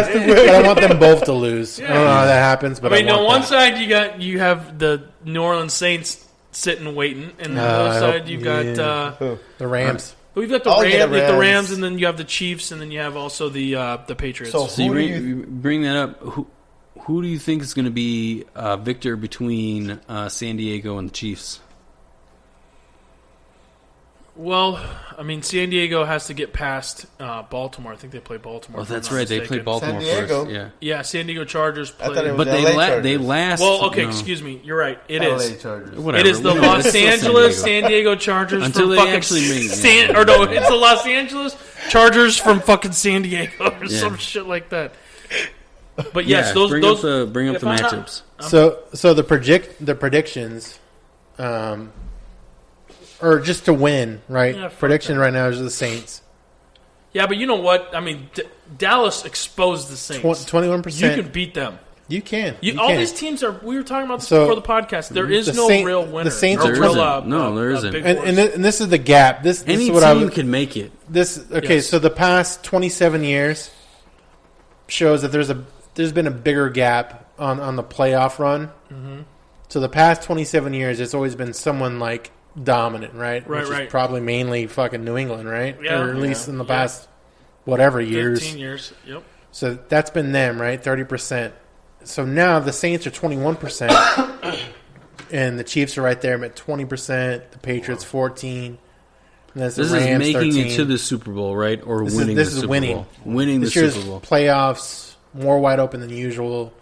to win. But I want them both to lose. I don't know how that happens, but I want on one side you have the New Orleans Saints sitting waiting, and on the other side you've got the Rams. We've got the Rams, and then you have the Chiefs, and then you have also the Patriots. So you bring that up. Who do you think is going to be victor between San Diego and the Chiefs? Well, I mean, San Diego has to get past Baltimore. I think they play Baltimore. Oh, that's right. They play Baltimore first. Yeah, San Diego Chargers play. But they last. Well, okay, excuse me. You're right. It is. Whatever. It is the Los Angeles San Diego Chargers until they actually make it's the Los Angeles Chargers from fucking San Diego or some shit like that. But yes, those bring up the matchups. So the predictions, or just to win, right? Yeah, Prediction right now is the Saints. Yeah, but you know what? I mean, Dallas exposed the Saints. 21%. You can beat them. You can. All these teams are. We were talking about this before the podcast. There is no real winner. The Saints there isn't. And this is the gap. This Any is what team can make it. So the past 27 years shows that there's been a bigger gap on the playoff run. Mm-hmm. So the past 27 years, it's always been someone like dominant, right? Which is probably mainly fucking New England, right? Yeah. Or at least in the past whatever years. 15 years. Yep. So that's been them, right? 30%. So now the Saints are 21%, and the Chiefs are right there at 20%. The Patriots 14%. This is making 13. It to the Super Bowl, right? Or winning the Super Bowl. Winning the Super Bowl. Playoffs, more wide open than usual.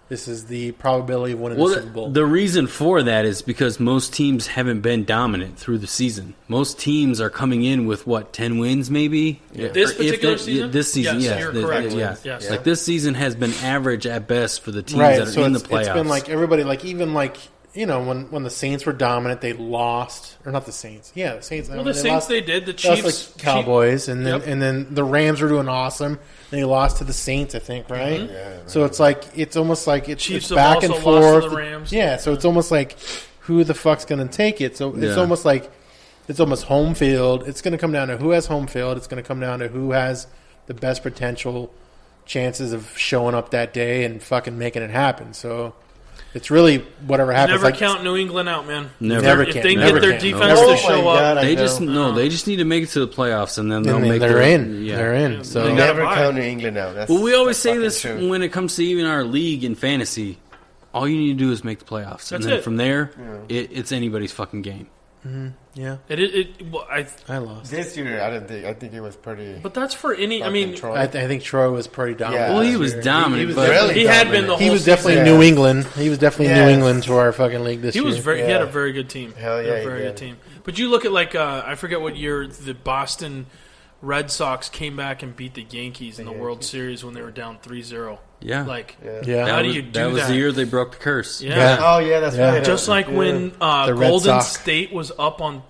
This is the probability of winning the Super Bowl. The reason for that is because most teams haven't been dominant through the season. Most teams are coming in with, 10 wins maybe? Yeah. This particular season? This season, yes. You're correct. Yes. Like this season has been average at best for the teams that are in the playoffs. It's been like everybody, like even like, when the Saints were dominant, they lost. Or not the Saints. Yeah, the Saints. Well, the Saints they did. The Chiefs. Like Cowboys. And then the Rams were doing awesome. And they lost to the Saints, I think, right? Mm-hmm. Yeah, so it's almost like it's back and forth. Lost to the Rams. Yeah, so it's almost like who the fuck's going to take it? So it's almost like it's almost home field. It's going to come down to who has home field. It's going to come down to who has the best potential chances of showing up that day and fucking making it happen. So it's really whatever happens. Never count New England out, man. Never if they get their defense to show up, they just need to make it to the playoffs, and then they'll make. They're in. Yeah. They're in. So never count New England out. That's we always say this when it comes to even our league and fantasy. All you need to do is make the playoffs, and then from there, it's anybody's fucking game. Mm-hmm. Yeah, I lost this year. I think it was pretty. But that's for any. I mean, I think Troy was pretty dominant. Yeah, well, he was dominant. He had been the whole. He was definitely New England. He was definitely New England to our fucking league this year. He had a very good team. Hell yeah, very good team. But you look at I forget what year the Boston Red Sox came back and beat the Yankees in the World Series when they were down 3-0. Yeah. How do you do that? That was the year they broke the curse. Yeah. Oh, yeah, that's right. Just like when Golden State was up on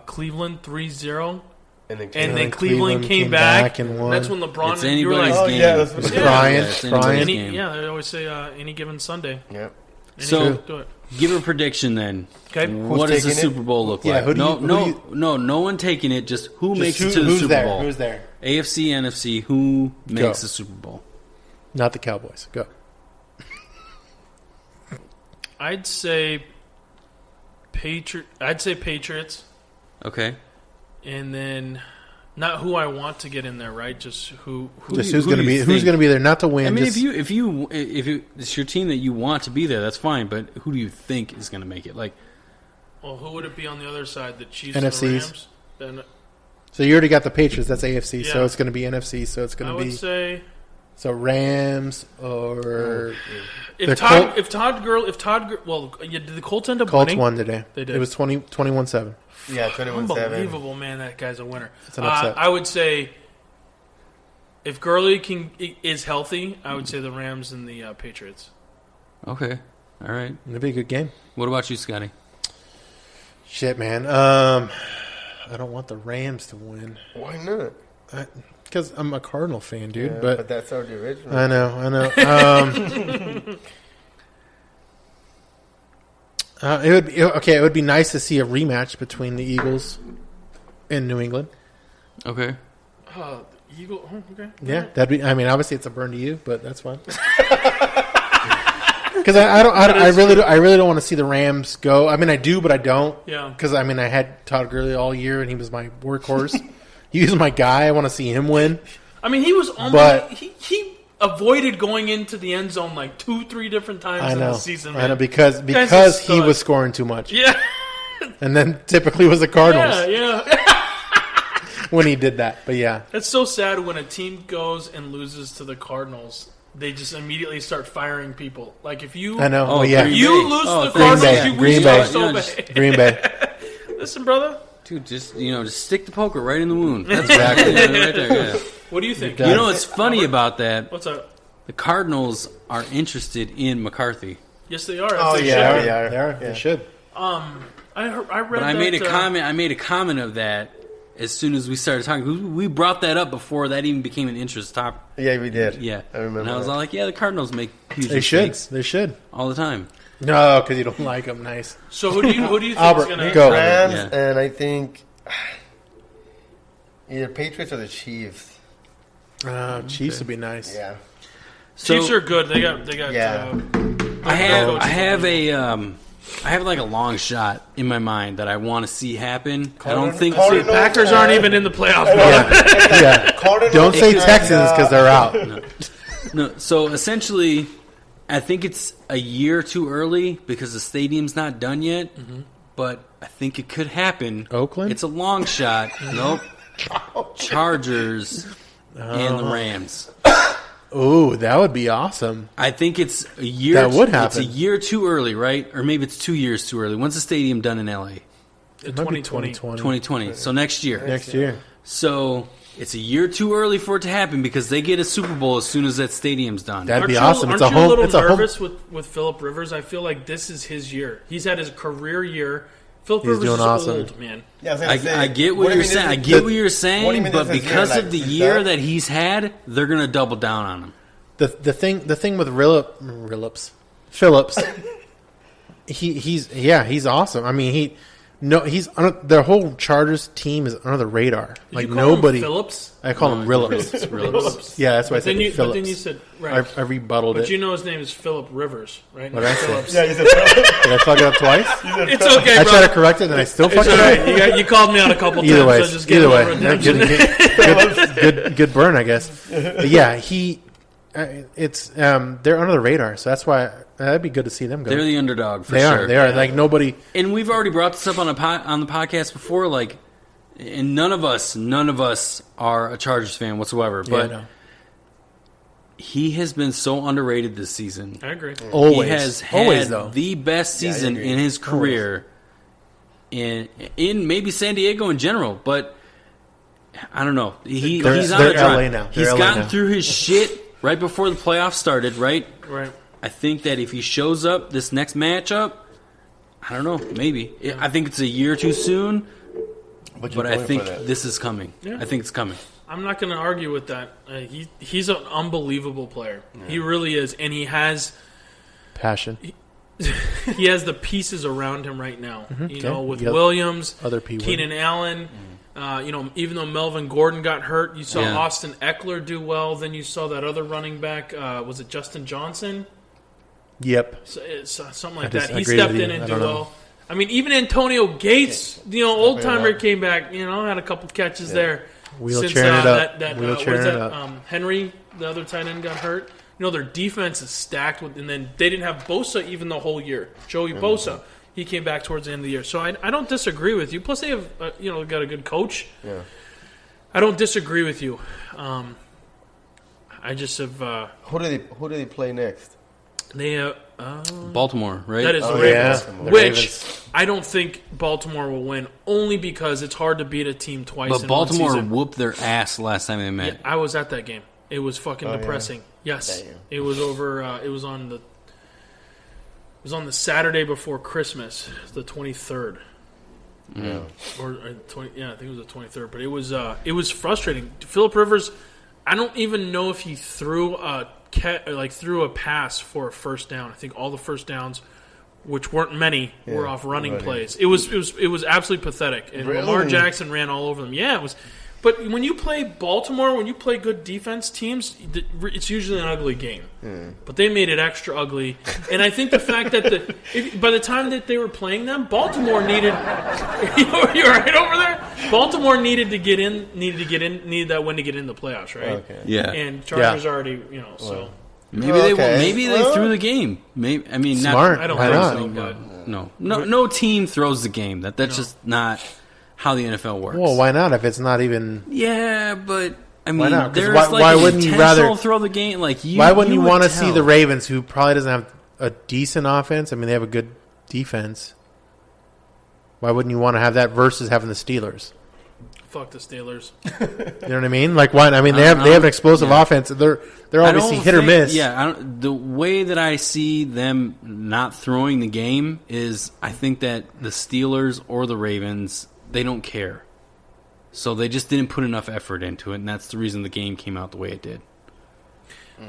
Cleveland 3-0. And then Cleveland came back and won. That's when LeBron... It's anybody's game. Yeah, that's Brian. They always say any given Sunday. Yep. So, give a prediction then. Okay. What does the Super Bowl look like? No one taking it. Just who makes it to the Super Bowl? Who's there? AFC, NFC. Who makes the Super Bowl? Not the Cowboys. Go. I'd say Patriots. Okay. And then not who I want to get in there, right? Just who's going to be there, not to win. I mean, if it's your team that you want to be there, that's fine. But who do you think is going to make it? Well, who would it be on the other side? The Chiefs, NFCs. And the Rams. Then, so you already got the Patriots. That's AFC. So it's going to be NFC. So it's going to be. I would say. So Rams or if Todd Gurley, did the Colts end up winning? Colts won today. They did. It was 21-7. Yeah, 21-7. Unbelievable, man! That guy's a winner. It's an upset. I would say if Gurley is healthy, I would say the Rams and the Patriots. Okay, all right. It'll be a good game. What about you, Scotty? Shit, man. I don't want the Rams to win. Why not? Because I'm a Cardinal fan, dude. Yeah, but that's our original. I know. It would be nice to see a rematch between the Eagles and New England. Okay. Eagle. Oh, okay. Yeah, that'd be. I mean, obviously it's a burn to you, but that's fine. Because I really don't want to see the Rams go. I mean, I do, but I don't. Yeah. Because I had Todd Gurley all year, and he was my workhorse. He was my guy. I want to see him win. I mean, he was almost. He avoided going into the end zone 2-3 different times in the season. Man. I know because he was scoring too much. Yeah. And then typically was the Cardinals. Yeah. When he did that, but yeah. It's so sad when a team goes and loses to the Cardinals. They just immediately start firing people. If you, I know. If you lose to the Cardinals, you so bad. Green Bay. Listen, brother. Dude, just stick the poker right in the wound. That's exactly right there. Yeah. What do you think? You know what's funny about that? What's up? The Cardinals are interested in McCarthy. Yes, they are. Oh, They yeah, should. they are. They are. Yeah. They should. I read But I that, made a comment. I made a comment of that as soon as we started talking. We brought that up before that even became an interest topic. Yeah, we did. Yeah, I remember. And I was all like, "Yeah, the Cardinals make huge They should. mistakes They should. all the time." No, because you don't like them. Nice. So who do you think is Albert, going to go. Rams, Yeah. and I think either Patriots or the Chiefs. Chiefs would be nice. Yeah. So Chiefs are good. They got. Yeah. I have like a long shot in my mind that I want to see happen. I don't think Cardinals, Packers aren't even in the playoffs. Yeah. Cardinals, Don't say Texans because they're out. No, so essentially, I think it's a year too early because the stadium's not done yet. But I think it could happen. Oakland? It's a long shot. Nope. Chargers and the Rams. Ooh, that would be awesome. I think it's a year. That would It's a happen. year too early, right? Or maybe it's 2 years too early. When's the stadium done in LA? It might be 2020. 2020. So next year. Next year. So it's a year too early for it to happen because they get a Super Bowl as soon as that stadium's done. That'd be Aren't awesome. you, It's a aren't you home. a little It's a home. nervous with Phillip Rivers? I feel like this is his year. He's had his career year. Phillip Rivers doing is awesome. old, man. Yeah, I I get what you're saying. I get what you're saying, but because of the year that that he's had, they're going to double down on him. The thing with Phillips, he's awesome. I mean he's their whole Chargers team is under the radar. Did Like you call him nobody. Phillips? I call him Phillips. Phillips. Yeah, that's why I But then, said you, Phillips. but then you said right. I rebutted But it. you know his name is Phillip Rivers, right? What Not did I say? Phillips. Yeah, you said Phillips. Did I fuck it up twice? It's okay, I bro. tried to correct it and I still It's fucked all it right. up. You called me out a couple Either times. way, So just get a either little way, redemption. good burn, I guess. But yeah, they're under the radar, so that's why that'd be good to see them go. They're the underdog for They sure. are. They are. Like nobody. And we've already brought this up on the podcast before. Like, and none of us are a Chargers fan whatsoever. But no. he has been so underrated this season. I agree. Always. He has had Always, though. the best season agree. in his career in maybe San Diego in general, but I don't know. He's on they're a drive. LA now. They're He's LA gotten now. through his shit right before the playoffs started, right? Right. I think that if he shows up this next matchup, I don't know, maybe. I think it's a year too soon, but I think this is coming. Yeah. I think it's coming. I'm not going to argue with that. He's an unbelievable player. He really is, and he has Passion. the pieces around him right now. You know, with You got Williams, other people. Keenan Allen. Even though Melvin Gordon got hurt, you saw Yeah. Austin Eckler do well. Then you saw that other running back. Was it Justin Johnson? Yep. Something like I that. He disagree stepped with in you. and I do don't know. well. I mean, even Antonio Gates, old timer, up. came back. Had a couple catches there. Wheelchairing it up. What is Wheelchairing that? it up. Henry, the other tight end, got hurt. Their defense is stacked with, and then they didn't have Bosa even the whole year. Joey Bosa, he came back towards the end of the year. So I don't disagree with you. Plus they have got a good coach. Yeah. I don't disagree with you. I just have Who do they play next? they Baltimore, right? that is Oh, the Ravens, yeah. The which Ravens. I don't think Baltimore will win only because it's hard to beat a team twice. but in Baltimore one season. whooped their ass last time they met. Yeah, I was at that game. It was fucking yeah? depressing. Yes, Damn. it was over. It was on the Saturday before Christmas, the 23rd. Yeah. Or 20, yeah, I think it was the 23rd. But it was frustrating. Phillip Rivers, I don't even know if he threw a pass for a first down. I think all the first downs, which weren't many, were off running plays. It was absolutely pathetic. And Really? Lamar Jackson ran all over them. Yeah, it was. But when you play Baltimore, when you play good defense teams, it's usually an ugly game. But they made it extra ugly. And I think the fact that by the time that they were playing them, Baltimore needed you're right over there. Baltimore needed that win to get in the playoffs, right? Okay. Yeah. And Chargers already, so Maybe Okay. they Well, threw the game. Maybe I mean Smart. I don't Why think not? so. But no team throws the game. That's just not how the NFL works. Well, why not? If it's not even. Yeah, but I mean, not? 'Cause there's why an wouldn't you intentional rather- throw the game? Like Why wouldn't you would want to see tell. the Ravens, who probably doesn't have a decent offense? I mean, they have a good defense. Why wouldn't you want to have that versus having the Steelers? Fuck the Steelers. You know what I mean? Like, why? I mean, they have an explosive offense. They're obviously hit or miss. Yeah, the way that I see them not throwing the game is, I think that the Steelers or the Ravens, they don't care. So they just didn't put enough effort into it, and that's the reason the game came out the way it did.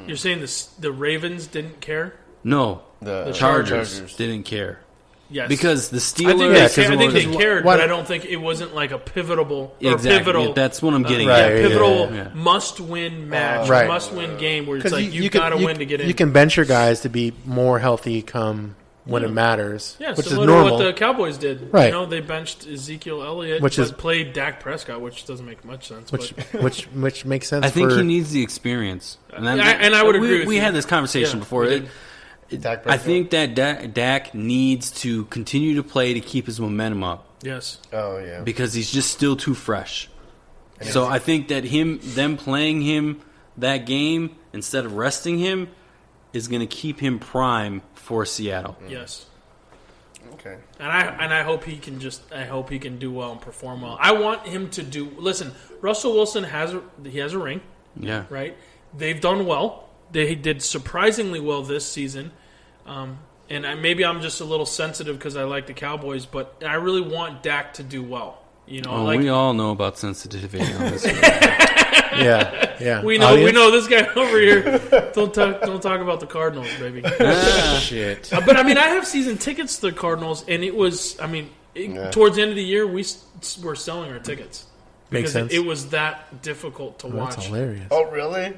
You're saying the Ravens didn't care? No, The Chargers didn't care. Yes. Because the Steelers... I think they cared, but I don't think it wasn't like a pivotal... Exactly. That's what I'm getting right, at. Pivotal must-win match, right. must-win game where it's like you got to win to get in. You can bench your guys to be more healthy come when it matters, which is similar normal. to what the Cowboys did. Right. You know, they benched Ezekiel Elliott, played Dak Prescott, which doesn't make much sense. Which makes sense. I think he needs the experience. And I would agree with you. We had this conversation before. I think that Dak needs to continue to play to keep his momentum up. Yes. Oh, yeah. Because he's just still too fresh. So I think that them playing him that game instead of resting him is going to keep him prime for Seattle. Yes. Okay. And I hope he can do well and perform well. I want him to do. Listen, Russell Wilson has a ring. Yeah. Right. They've done well. They did surprisingly well this season. And maybe I'm just a little sensitive because I like the Cowboys, but I really want Dak to do well. You know, we all know about sensitivity on this. yeah. We know this guy over here. Don't talk about the Cardinals, baby. Shit. But I mean, I have season tickets to the Cardinals, and it was. I mean, towards the end of the year, we were selling our tickets Makes sense. It was that difficult to watch. That's hilarious. Oh, really?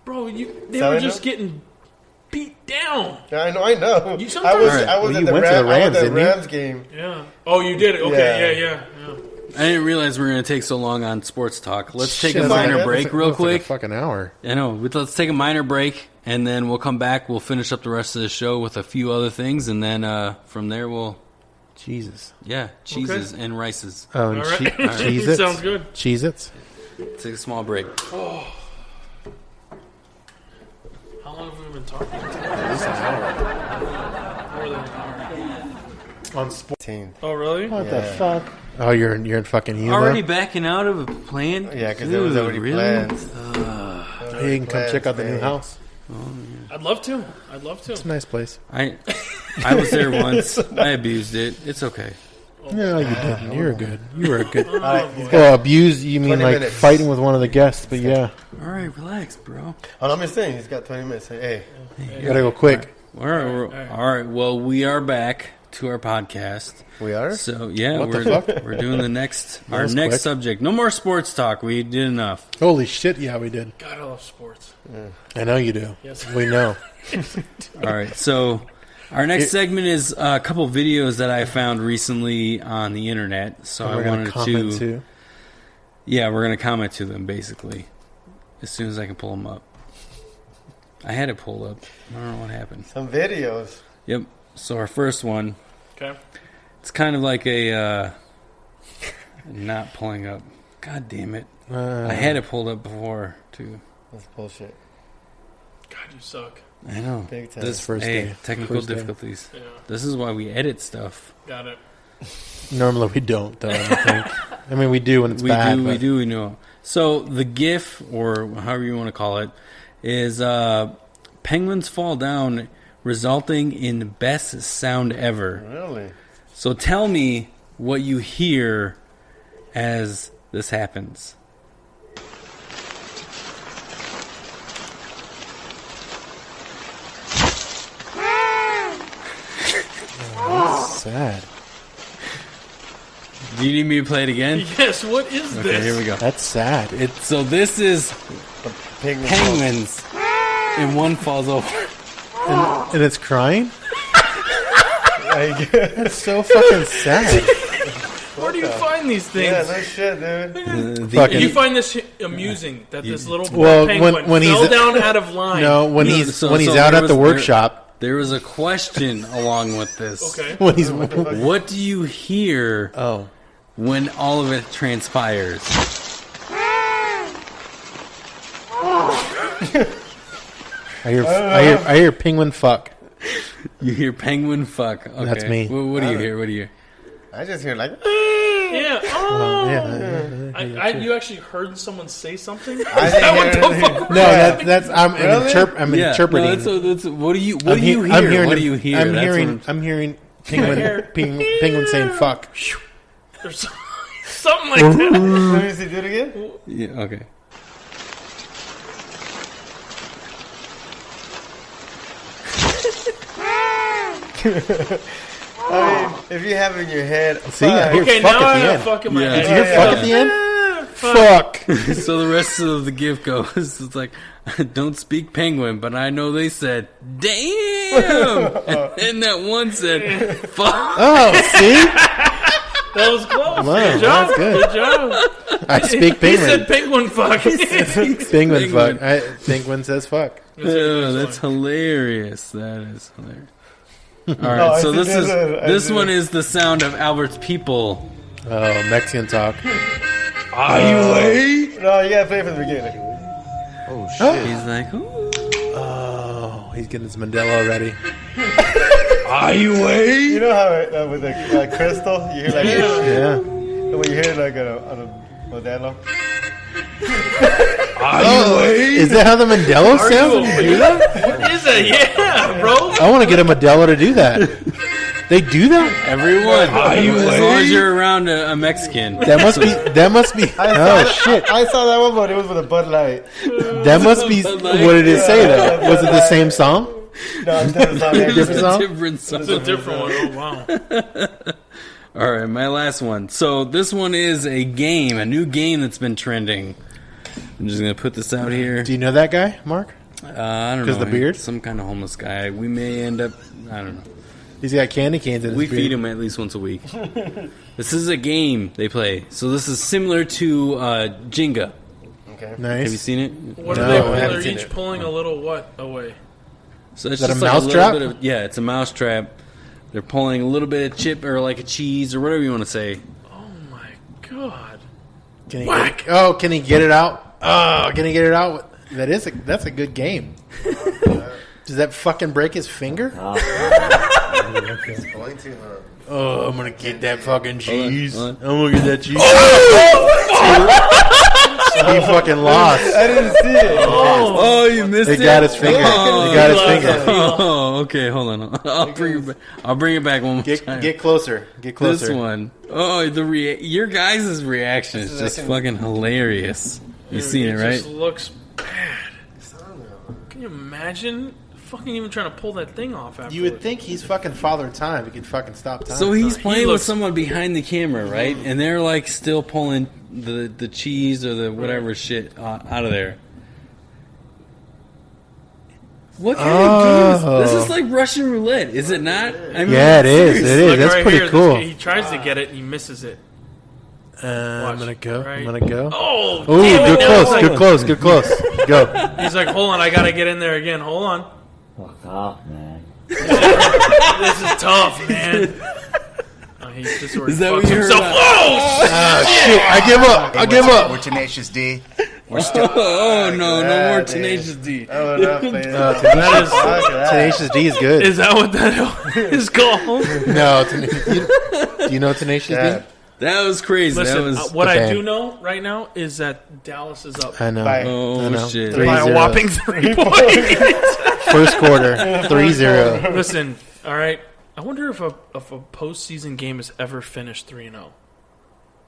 Bro, they were just getting beat down. Yeah, I know. I was Well, at you the went to the Rams, didn't you? Rams game. Yeah. Oh, you did it. Okay. Yeah. I didn't realize we were going to take so long on sports talk. Let's take a Shit, minor man. break real That's like quick. a fucking hour. I know. Let's take a minor break, and then we'll come back. We'll finish up the rest of the show with a few other things, and then from there we'll... Jesus. Yeah, cheeses and rices. Oh, and All right. Cheez-Its? Sounds good. Cheez-Its? Take a small break. How long have we been talking? At least an hour. More than an hour. On sports. Oh, really? What the fuck? Oh, you're in fucking Yuma? Already backing out of a plan? Yeah, because it was already planned. Hey, you can come check out the new house. I'd love to. It's a nice place. I was there once. I abused it. It's okay. No, you didn't. You were good. You were good. boy. Well, abused, you mean 20 like minutes. fighting with one of the guests, but yeah. All right, relax, bro. Oh, I'm just saying, he's got 20 minutes. Hey. You gotta go quick. All right. Well, we are back to our podcast. We are? So yeah, What the fuck? we're doing our next was quick. subject. No more sports talk. We did enough. Holy shit, yeah, we did. God, I love sports. I know you do. Yes. We know. All right. So our next segment is a couple videos that I found recently on the internet. So I We're gonna wanted comment to. too. Yeah, we're gonna comment to them basically as soon as I can pull them up. I had it pulled up. I don't know what happened. Some videos. Yep. So our first one. Okay. It's kind of like a not pulling up. God damn it! I had it pulled up before too. That's bullshit. God, you suck. I know. Big time. This first Hey, day. technical First day. difficulties. Yeah. This is why we edit stuff. Got it. Normally we don't, though, I don't think. I mean, we do when it's bad. We but- do, we know. So the GIF, or however you want to call it, is penguins fall down, resulting in best sound ever. Really? So tell me what you hear as this happens. That's sad. Do you need me to play it again? Yes. What is Okay, this? here we go. That's sad. So this is Penguins. penguins, and one falls over. And it's crying? Like, That's so fucking sad. Where do you find these things? yeah, no shit, dude. Fucking- You find this amusing that this little Well, penguin when fell he's- down out of line. No, when No, he's so out there at the was- workshop, There was a question along with this. Okay. when he's What do you hear oh, when all of it transpires? I hear penguin fuck. You hear penguin fuck. Okay. That's me. What do you hear? What do you hear? I just hear like. Yeah. Oh. Yeah. You actually heard someone say something? Is I that what didn't the hear fuck? No, that's I'm interpreting. That's, what do you hear? I'm hearing, What do you hear? I'm hearing penguin saying fuck. There's something like that. Let me see. Do it again. Yeah. Okay. I mean, if you have it in your head, See, I hear Okay, fuck now I at the have end. fuck in my Yeah. head. Did you hear fuck at the end? Fuck. So the rest of the gift goes. It's like, don't speak penguin, but I know they said, damn! And that one said, fuck. Oh, see? That was close. Wow, Good job. that's good. Good job. I speak He penguin. said penguin fuck. Penguin fuck. Penguin says fuck. Oh, that's hilarious. That is hilarious. All right, so this one is the sound of Albert's people. Oh, Mexican talk. Are you wait? No, you gotta play from the beginning. Oh, shit. He's like, ooh. Oh, he's getting his Mandela already. Are you wait? You know how with the crystal, you hear like Yeah. when you hear it like on a Modelo. Is that how the Mandela sounds? What is that? Yeah, bro. I want to get a Modelo to do that. They do that? Everyone, as long as you're around a Mexican. That must be. Oh, shit. I saw that one, but it was with a Bud Light. That must be. What did it say, though? Was it the same song? No, it's not It's Different song? a different song. It's a different one. Oh, wow. All right, my last one. So this one is a new game that's been trending. I'm just gonna put this out here. Do you know that guy, Mark? I don't know. 'Cause the beard? Some kind of homeless guy. We may end up. I don't know. He's got candy canes in his We beard. feed him at least once a week. This is a game they play. So this is similar to Jenga. Okay. Nice. Have you seen it? What No, are they? I haven't They're seen each it. pulling a little what away? So it's Is that just a like mouse little trap? bit of, yeah, it's a mouse trap. They're pulling a little bit of chip or like a cheese or whatever you want to say. Oh my god. Can he Whack. can he get it out? Oh, can he get it out? That's a good game. Does that fucking break his finger? It's going to. Oh, I'm gonna get that fucking cheese. hold I'm gonna get that cheese. He fucking lost. I didn't see it. Oh, you missed it. It got his finger. Oh, It got his he lost finger. it. Oh, okay. Hold on. I'll bring it back one more time. Get closer. Get closer. This one. Oh, your guys' reaction is just fucking hilarious. You seen it, right? Just looks bad. Can you imagine? Fucking even trying to pull that thing off after. You would think he's fucking Father Time. He could fucking stop time. So he's He playing with looks- someone behind the camera, right? And they're like still pulling the cheese or the whatever shit out of there. What kind of game is this? Is like Russian roulette, is it not? I mean, Yeah, it is. It is. Look That's right pretty here, cool. He tries to get it and he misses it. I'm gonna go. Right. I'm gonna go. Oh, Ooh, damn it, good now it's close. like- Good close. Good close. Go. He's like, hold on, I gotta get in there again. Hold on. Fuck off, man. This is tough, man. Oh, he's just Is that what you heard? himself. Oh, Ah, shit. I give up. I give We're up. Tenacious D. We're still. Oh no, no more God, Tenacious D. Oh, enough, man. Tenacious, Look at that. Tenacious D is good. is that what that is called? No, do you know Tenacious Yeah. D? That was crazy. Listen, that was what the I band. do know right now is that Dallas is up I know. Bye. oh I know. shit. 3-0. by a whopping 3 points. First quarter, 3-0. Listen, all right. I wonder if a postseason game has ever finished 3-0.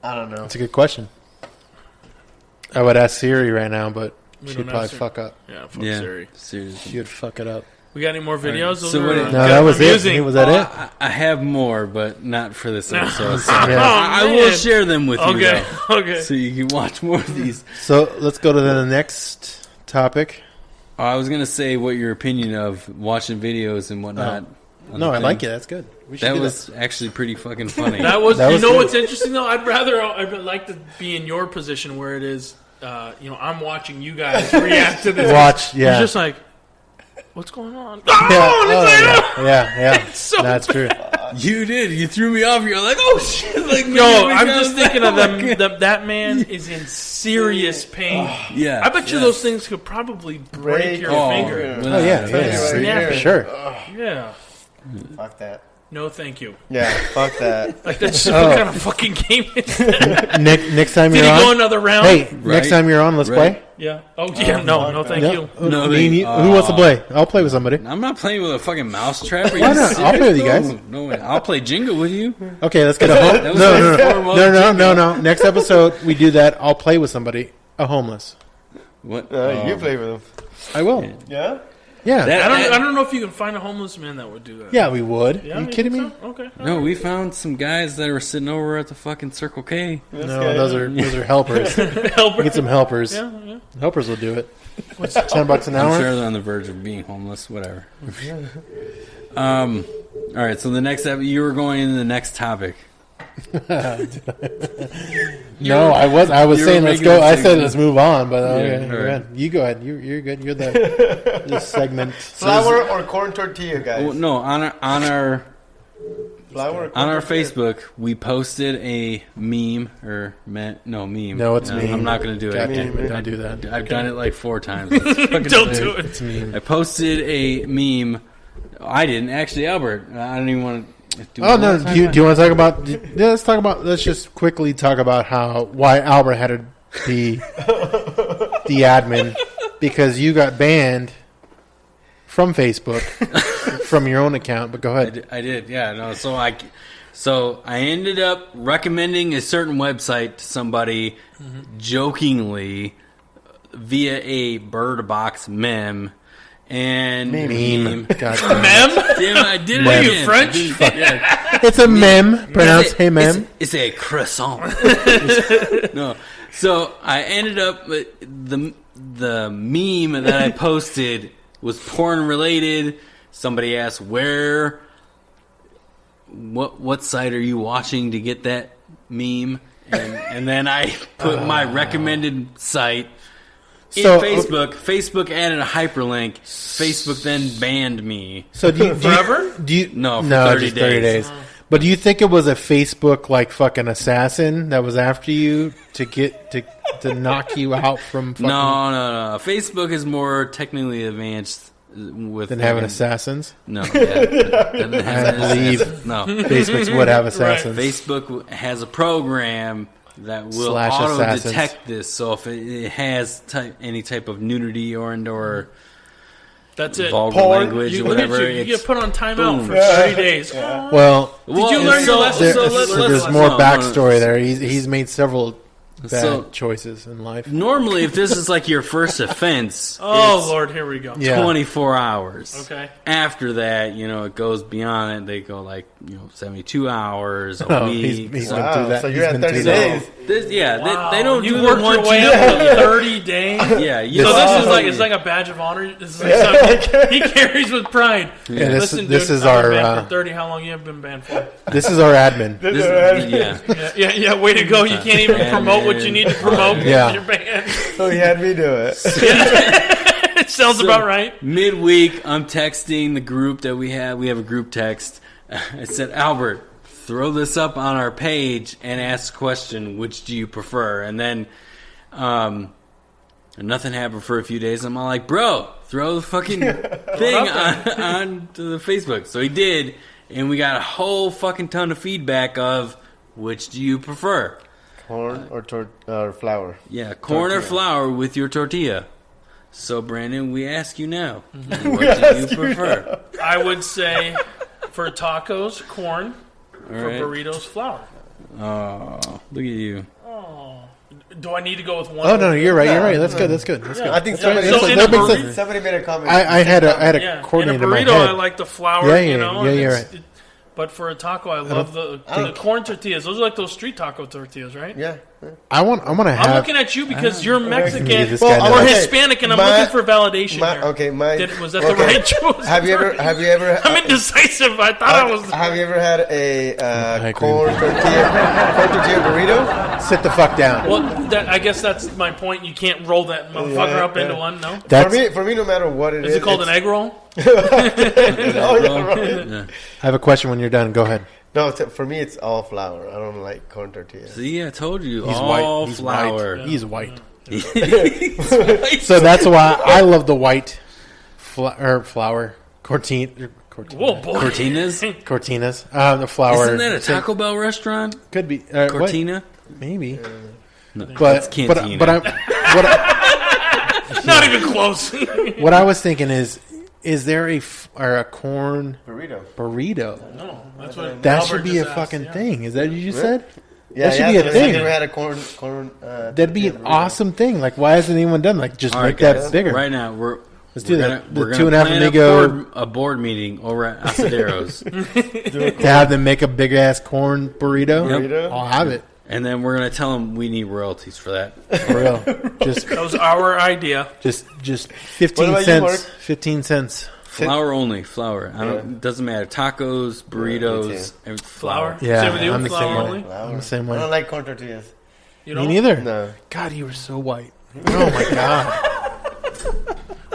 I don't know. That's a good question. I would ask Siri right now, but We she'd don't probably ask her. fuck up. Yeah, fuck Yeah, Siri. seriously. She would fuck it up. We got any more videos? So Those what are, it- No, got that was it. amusing. Was that it? I have more, but not for this episode. So Yeah. I will share them with you. Okay, though, okay. so you can watch more of these. So let's go to the next topic. I was gonna say what your opinion of watching videos and whatnot. on No, the I thing. like it. That's good. We should That do was actually pretty fucking funny. That was. That You was know good. what's interesting though? I'd like to be in your position where it is. I'm watching you guys react to this. Watch, yeah. You're just like, what's going on? Yeah, Oh, yeah. so That's true. You did. You threw me off. You're like, oh shit! Like, No, man, I'm we just got thinking of that. them. That man is in serious pain. Yeah, I bet you yeah. those things could probably break your Oh, finger. without Oh, yeah, a doubt. yeah. Snap For it. sure. Yeah. Fuck that. No, thank you. Yeah, fuck that. Like that's just what kind of fucking game is that? Next time Did you're he on. go another round? Hey, next time you're on, let's play. Yeah. Oh yeah. No, thank Yeah. you. No, Me and you- who wants to play? I'll play with somebody. I'm not playing with a fucking mousetrap. Are you Why not? serious? I'll play with you guys. No way. I'll play Jenga with you. Okay, let's get a home. That was my form of No. Next episode, we do that. I'll play with somebody. A homeless. What? You play with him. I will. Yeah? Yeah. That- I don't know if you can find a homeless man that would do that. Yeah, we would. Yeah, Are you kidding me? so? Okay. No, we found some guys that were sitting over at the fucking Circle K. No, those are helpers. Help. Get some helpers. Yeah. Helpers will do it. What's $10 an I'm hour? sure they're on the verge of being homeless. Whatever. All right. So the next you were going into the next topic. No, I was you saying were let's making go. a I said segment. let's move on, but okay, all go right. ahead. You go ahead. You're good. You're this segment. Flour or corn tortilla, guys? Well, no, on our Flour or corn on our tortilla? Facebook, we posted a meme meme. No, it's meme. I'm not going to do it. God again. damn it, don't do that. I've done it like 4 times. Let's fucking Don't do do it. it. It's meme. I posted a meme. I didn't actually, Albert. I don't even want to. Oh no! Do you want to talk about? Yeah, let's talk about. Let's just quickly talk about why Albert had to be the admin because you got banned from Facebook from your own account. But go ahead. I did. Yeah. No. So I ended up recommending a certain website to somebody jokingly via a Bird Box meme. And Meme. God damn it. Mem? Damn, I did it What are you, again. French? Yeah. It's a mem. Pronounced hey mem. It's a croissant. No. So I ended up with the meme that I posted was porn related. Somebody asked what site are you watching to get that meme? And then I put my recommended site in Facebook. Facebook added a hyperlink. Facebook then banned me. So do you Forever? Do you No, for no 30 just 30 days. days. But do you think it was a Facebook like fucking assassin that was after you to get to knock you out from fucking No. Facebook is more technically advanced with than having assassins? No, yeah, I believe no. Facebook's would have assassins. Facebook has a program that will Slash auto assassins. detect this. So if it has any type of nudity or That's it. vulgar Porn. language You, or look at whatever, you. You it's get put on timeout boom. for 30 days. Well, Did you learn your lesson? there's more backstory there. He's made several bad So- choices in life. Normally, if this is like your first offense, Oh, it's Lord, here we go. Yeah. 24 hours. Okay. After that, it goes beyond it. They go 72 hours, a Oh, week. he's So- been through that. So He's you're at been 30 through that. days. Wow. they don't You do worked them your once way you up do to it. 30 days. Yeah, So this is like it's like a badge of honor. This is like something he carries with pride. Yeah, this Listen, is dude, our I've been banned for 30. How long you have been banned for? this is our admin. yeah. Yeah. Way to go! You can't even promote what you need to promote. Yeah. You're banned. So he had me do it. It sounds about right. Midweek, I'm texting the group that we have. We have a group text. I said, Albert, throw this up on our page and ask the question, which do you prefer? And then nothing happened for a few days. I'm all like, bro, throw the fucking thing on to the Facebook. So he did, and we got a whole fucking ton of feedback of which do you prefer? Corn or flour? Yeah, corn or flour with your tortilla. So, Brandon, we ask you now, what do you prefer? I would say for tacos, corn. All For right. burritos, flour. Oh, look at you. Do I need to go with one? Oh no, you're right. You're right. That's good. That's good. That's good. I think somebody, So in a burrito- somebody made a comment. I had a Yeah, in a coordinator in my burrito, head. I like the flour. Yeah, you know. yeah, and you're it's- right. but for a taco, I love the corn tortillas. Those are like those street taco tortillas, right? Yeah. I'm gonna I'm have. looking at you because you're Mexican This guy or knows. Hispanic, and I'm My- looking for validation here. Okay, Was that the right choice? Have you ever? I'm indecisive. I thought I was. Have you ever had I a agree. corn tortilla burrito? Sit the fuck down. Well, I guess that's my point. You can't roll that motherfucker up into one. No. That's. For me, no matter what it is. Is it called an egg roll? Oh, yeah, right. Yeah. I have a question when you're done. Go ahead. No, for me, it's all flour. I don't like corn tortillas. See, I told you, He's all white. He's flour. White. He's white. So that's why I love the white flour tortilla. Whoa, boy. Cortinas? Cortinas. The flour. Isn't that a Taco Bell restaurant? Could be. Cortina? Maybe. No, But that's Cantina. but Not even close. what I was thinking is there a corn burrito? No, that's what That Albert should be a just fucking asked, thing. Is that what you just said? Yeah, That should be a thing. I've never had a corn. That'd be an awesome thing. Like, why hasn't anyone done? Like, just All make right, that guys, bigger. Right now, we're do that. We're The gonna 2.5 plan amigo- a board meeting over at Asaderos, To have them make a big ass corn burrito. Burrito? I'll have it and then we're gonna tell them we need royalties for that. for real. Just That was our idea. just What 15 about you, cents. Mark? 15 cents. Flour only, flour. I don't. It doesn't matter. Tacos, burritos, and Flour. Yeah, Same with you. I'm the Flour same way. only. I'm the same I way. don't like corn tortillas. You Me know? neither. No. God, you were so white. Oh my god.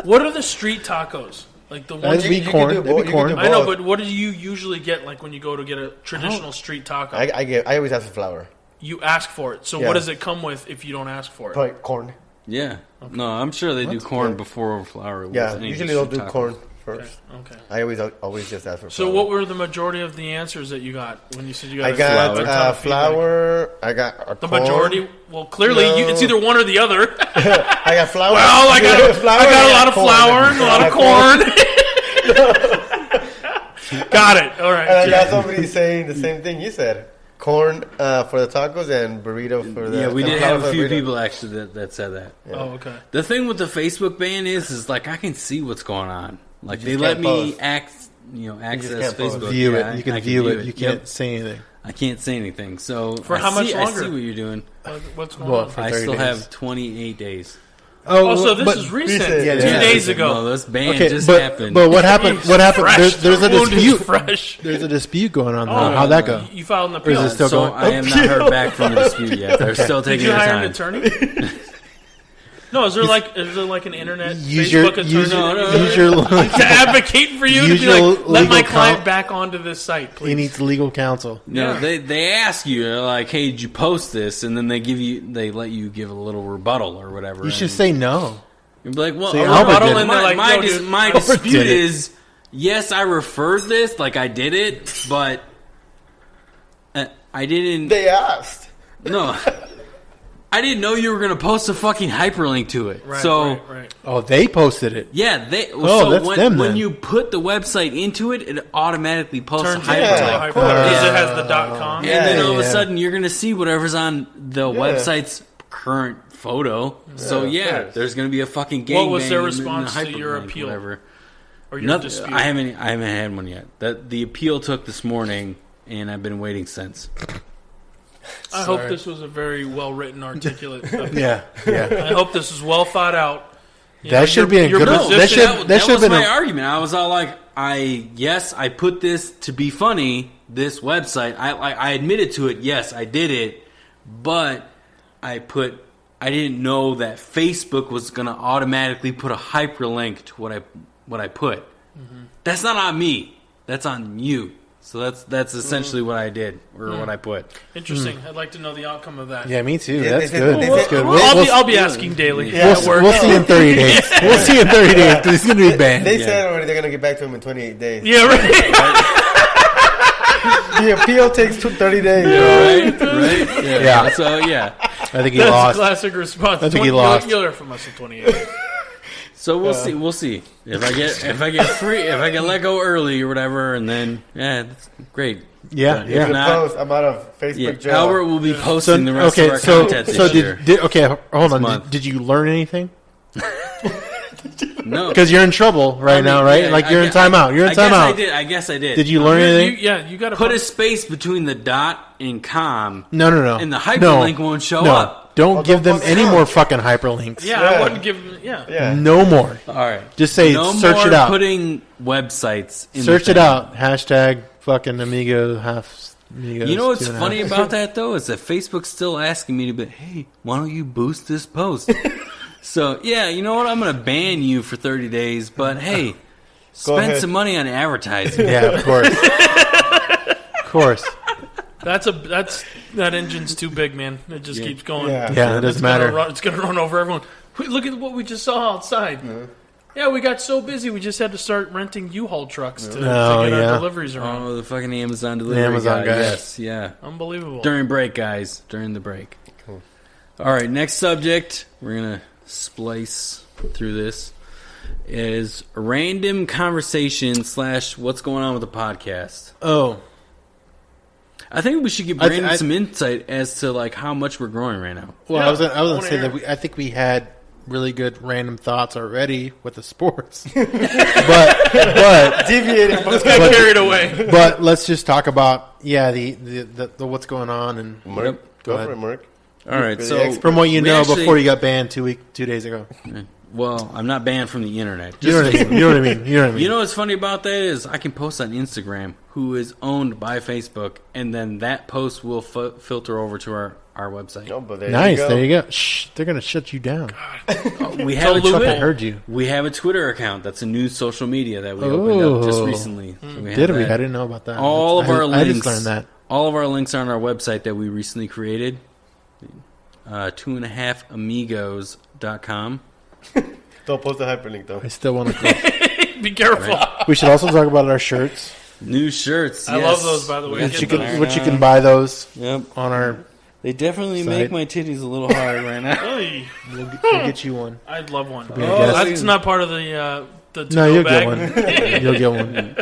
What are the street tacos? Like the ones That'd be you can corn. do That'd both. be You can corn. do I know, both. but what do you usually get? Like when you go to get a traditional street taco, I always ask for flour. you ask for it. So Yeah. what does it come with if you don't ask for it? Probably corn. Yeah. No, I'm sure they do corn before flour. with Yeah, any usually they'll do taco. corn Okay. first. Okay. I always just ask for So flour. what were the majority of the answers that you got when you said you got? I a got ton of feedback? flour. I got The corn. majority. Well, clearly No. it's either one or the other. I got flour. Well, I got flour. I got a and lot of corn. flour and a lot of corn. Got it. All And I right. got somebody saying the same thing you said. Corn for the tacos and burrito for the. Yeah, we and did flour have for a the few burrito. people actually that said that. Oh, okay. The thing with the Facebook ban is like I can see what's going on. Like You they just let can't me post. access can't post. Facebook. View Yeah, it. You can I view it. You can't Yep. say anything. I can't say anything. So For I how much see- longer? I see what you're doing. What's going Well, on? for I 30 still days. have 28 days. Oh, so this but- is recent. recent. Yeah, 2 yeah. days No, ago. this ban Okay, just but happened. but what happened? What happened? Fresh. There's a The wound is dispute. fresh. There's a dispute going on. Oh, Now. How'd that go? You filed an Or is appeal. it still so going? I have not heard back from the dispute yet. They're still Did taking you their hire time. an attorney? No, is there like an internet Use your Facebook attorney use that your, you use your to advocate for you to use be your like, let my legal client coun- back onto this site, he please. needs legal counsel. No, Yeah. they ask you like, "Hey, did you post this?" And then they let you give a little rebuttal or whatever. You should and say no. you'd be like, "Well, Say, a Albert rebuttal," did it. and They're like, "Yo, dude, my Albert dispute did it. is, yes, I referred this, like I did it, but I didn't. They asked. No, I didn't know you were going to post a fucking hyperlink to it. Right, so. right. Oh, they posted it. Yeah, Oh, that's when, them when then. you put the website into it, it automatically posts Turns a into hyperlink. Yeah, a of course. hyperlink because it Yeah. has the .com. Yeah. And then all of a yeah. sudden, you're going to see whatever's on the website's current photo. So of yeah, course. there's going to be a fucking gang. What was their bang response and to a your hyperlink, appeal? Whatever. Or your Nothing, dispute. I haven't had one yet. The appeal took this morning, and I've been waiting since. I hope Sorry. this was a very well written, articulate. appeal. Yeah, yeah. I hope this was well thought out. You That should be a your good- position- that should- That should was have been my a- argument. I was all like, I put this to be funny. This website, I admitted to it. Yes, I did it, but I didn't know that Facebook was going to automatically put a hyperlink to what I put. Mm-hmm. That's not on me. That's on you. So that's essentially what I did or what I put. Interesting. I'd like to know the outcome of that. Yeah, me too. Yeah, That's they- good. they- That's good. I'll be asking daily. Yeah, at work. We'll see in 30 days. We'll see in 30 days because he's going to be banned. They said already they're gonna get back to him in 28 days. Yeah, right. The appeal takes 30 days. Right? Yeah. So yeah. I think he That's a lost. classic response. I think he lost. You'll hear from us in 28. So we'll see if I get let go early or whatever, and then that's great. Yeah, But yeah. if not, I'm out of Facebook yeah, jail. Albert will be So posting the rest okay, of our so content this so year. okay, hold on. month. Did you learn anything? No, Because you're in trouble right I mean, now, right? yeah, like you're in timeout. You're in I timeout. guess I did. Did you learn anything? You got to Put a space between the dot and com, No. and the hyperlink won't show no. up. Don't Well, give them don't any fuck more up. fucking hyperlinks. Yeah, Yeah. I wouldn't give. Yeah. Yeah. No more. All right, Just say no search more it out. putting websites. In Search the it thing. out. Hashtag fucking amigo half. Amigos, You know what's 2.5. funny about that though is that Facebook's still asking me to be, hey, why don't you boost this post? So yeah, you know what? I'm going to ban you for 30 days, but hey, spend ahead. some money on advertising. Yeah, of course. Of course. That engine's too big, man. It just keeps going. Yeah. Yeah, it It's doesn't matter. It's gonna run over everyone. Wait, look at what we just saw outside. Yeah, we got so busy we just had to start renting U-Haul trucks to get Oh, yeah. our deliveries around. Oh, the fucking Amazon delivery Amazon guy. Yes, yeah. Unbelievable. During break, guys. During the break. Cool. All right, next subject. We're going to splice through this. Is random conversation / what's going on with the podcast. Oh. I think we should give Brandon some insight as to like how much we're growing right now. Well, Yeah, I was gonna say hear. that I think we had really good random thoughts already with the sports, but Deviating from Got carried away. but let's just talk about the what's going on and Mark. Go Go ahead. for it, Mark. All right, You're so the expert. from what you we know actually- before you got banned 2 days ago. well, I'm not banned from the internet. You know what I mean? You know what I mean? You know what I mean? You know what's funny about that is I can post on Instagram, who is owned by Facebook, and then that post will filter over to our website. No, but Nice. There you go. Shh, they're gonna shut you down. We have a Tell Lou Twitter. I heard you. We have a Twitter account. That's a new social media that we opened up just Oh. recently. So we have Did we? that. I didn't know about that. All of our links. I just learned that. All of our links are on our website that we recently created. 2.5amigos.com. Don't post the hyperlink though. I still want to. Be careful. We should also talk about our shirts. New shirts. I yes. love those, by the way. We got Get You some those. can, there which you now. can buy those Yep. on our. They definitely Site. make my titties a little hard right now. Hey, We'll get you one. I'd love one. a guest. That's not part of the No, to-go you'll bag. get one. You'll get one.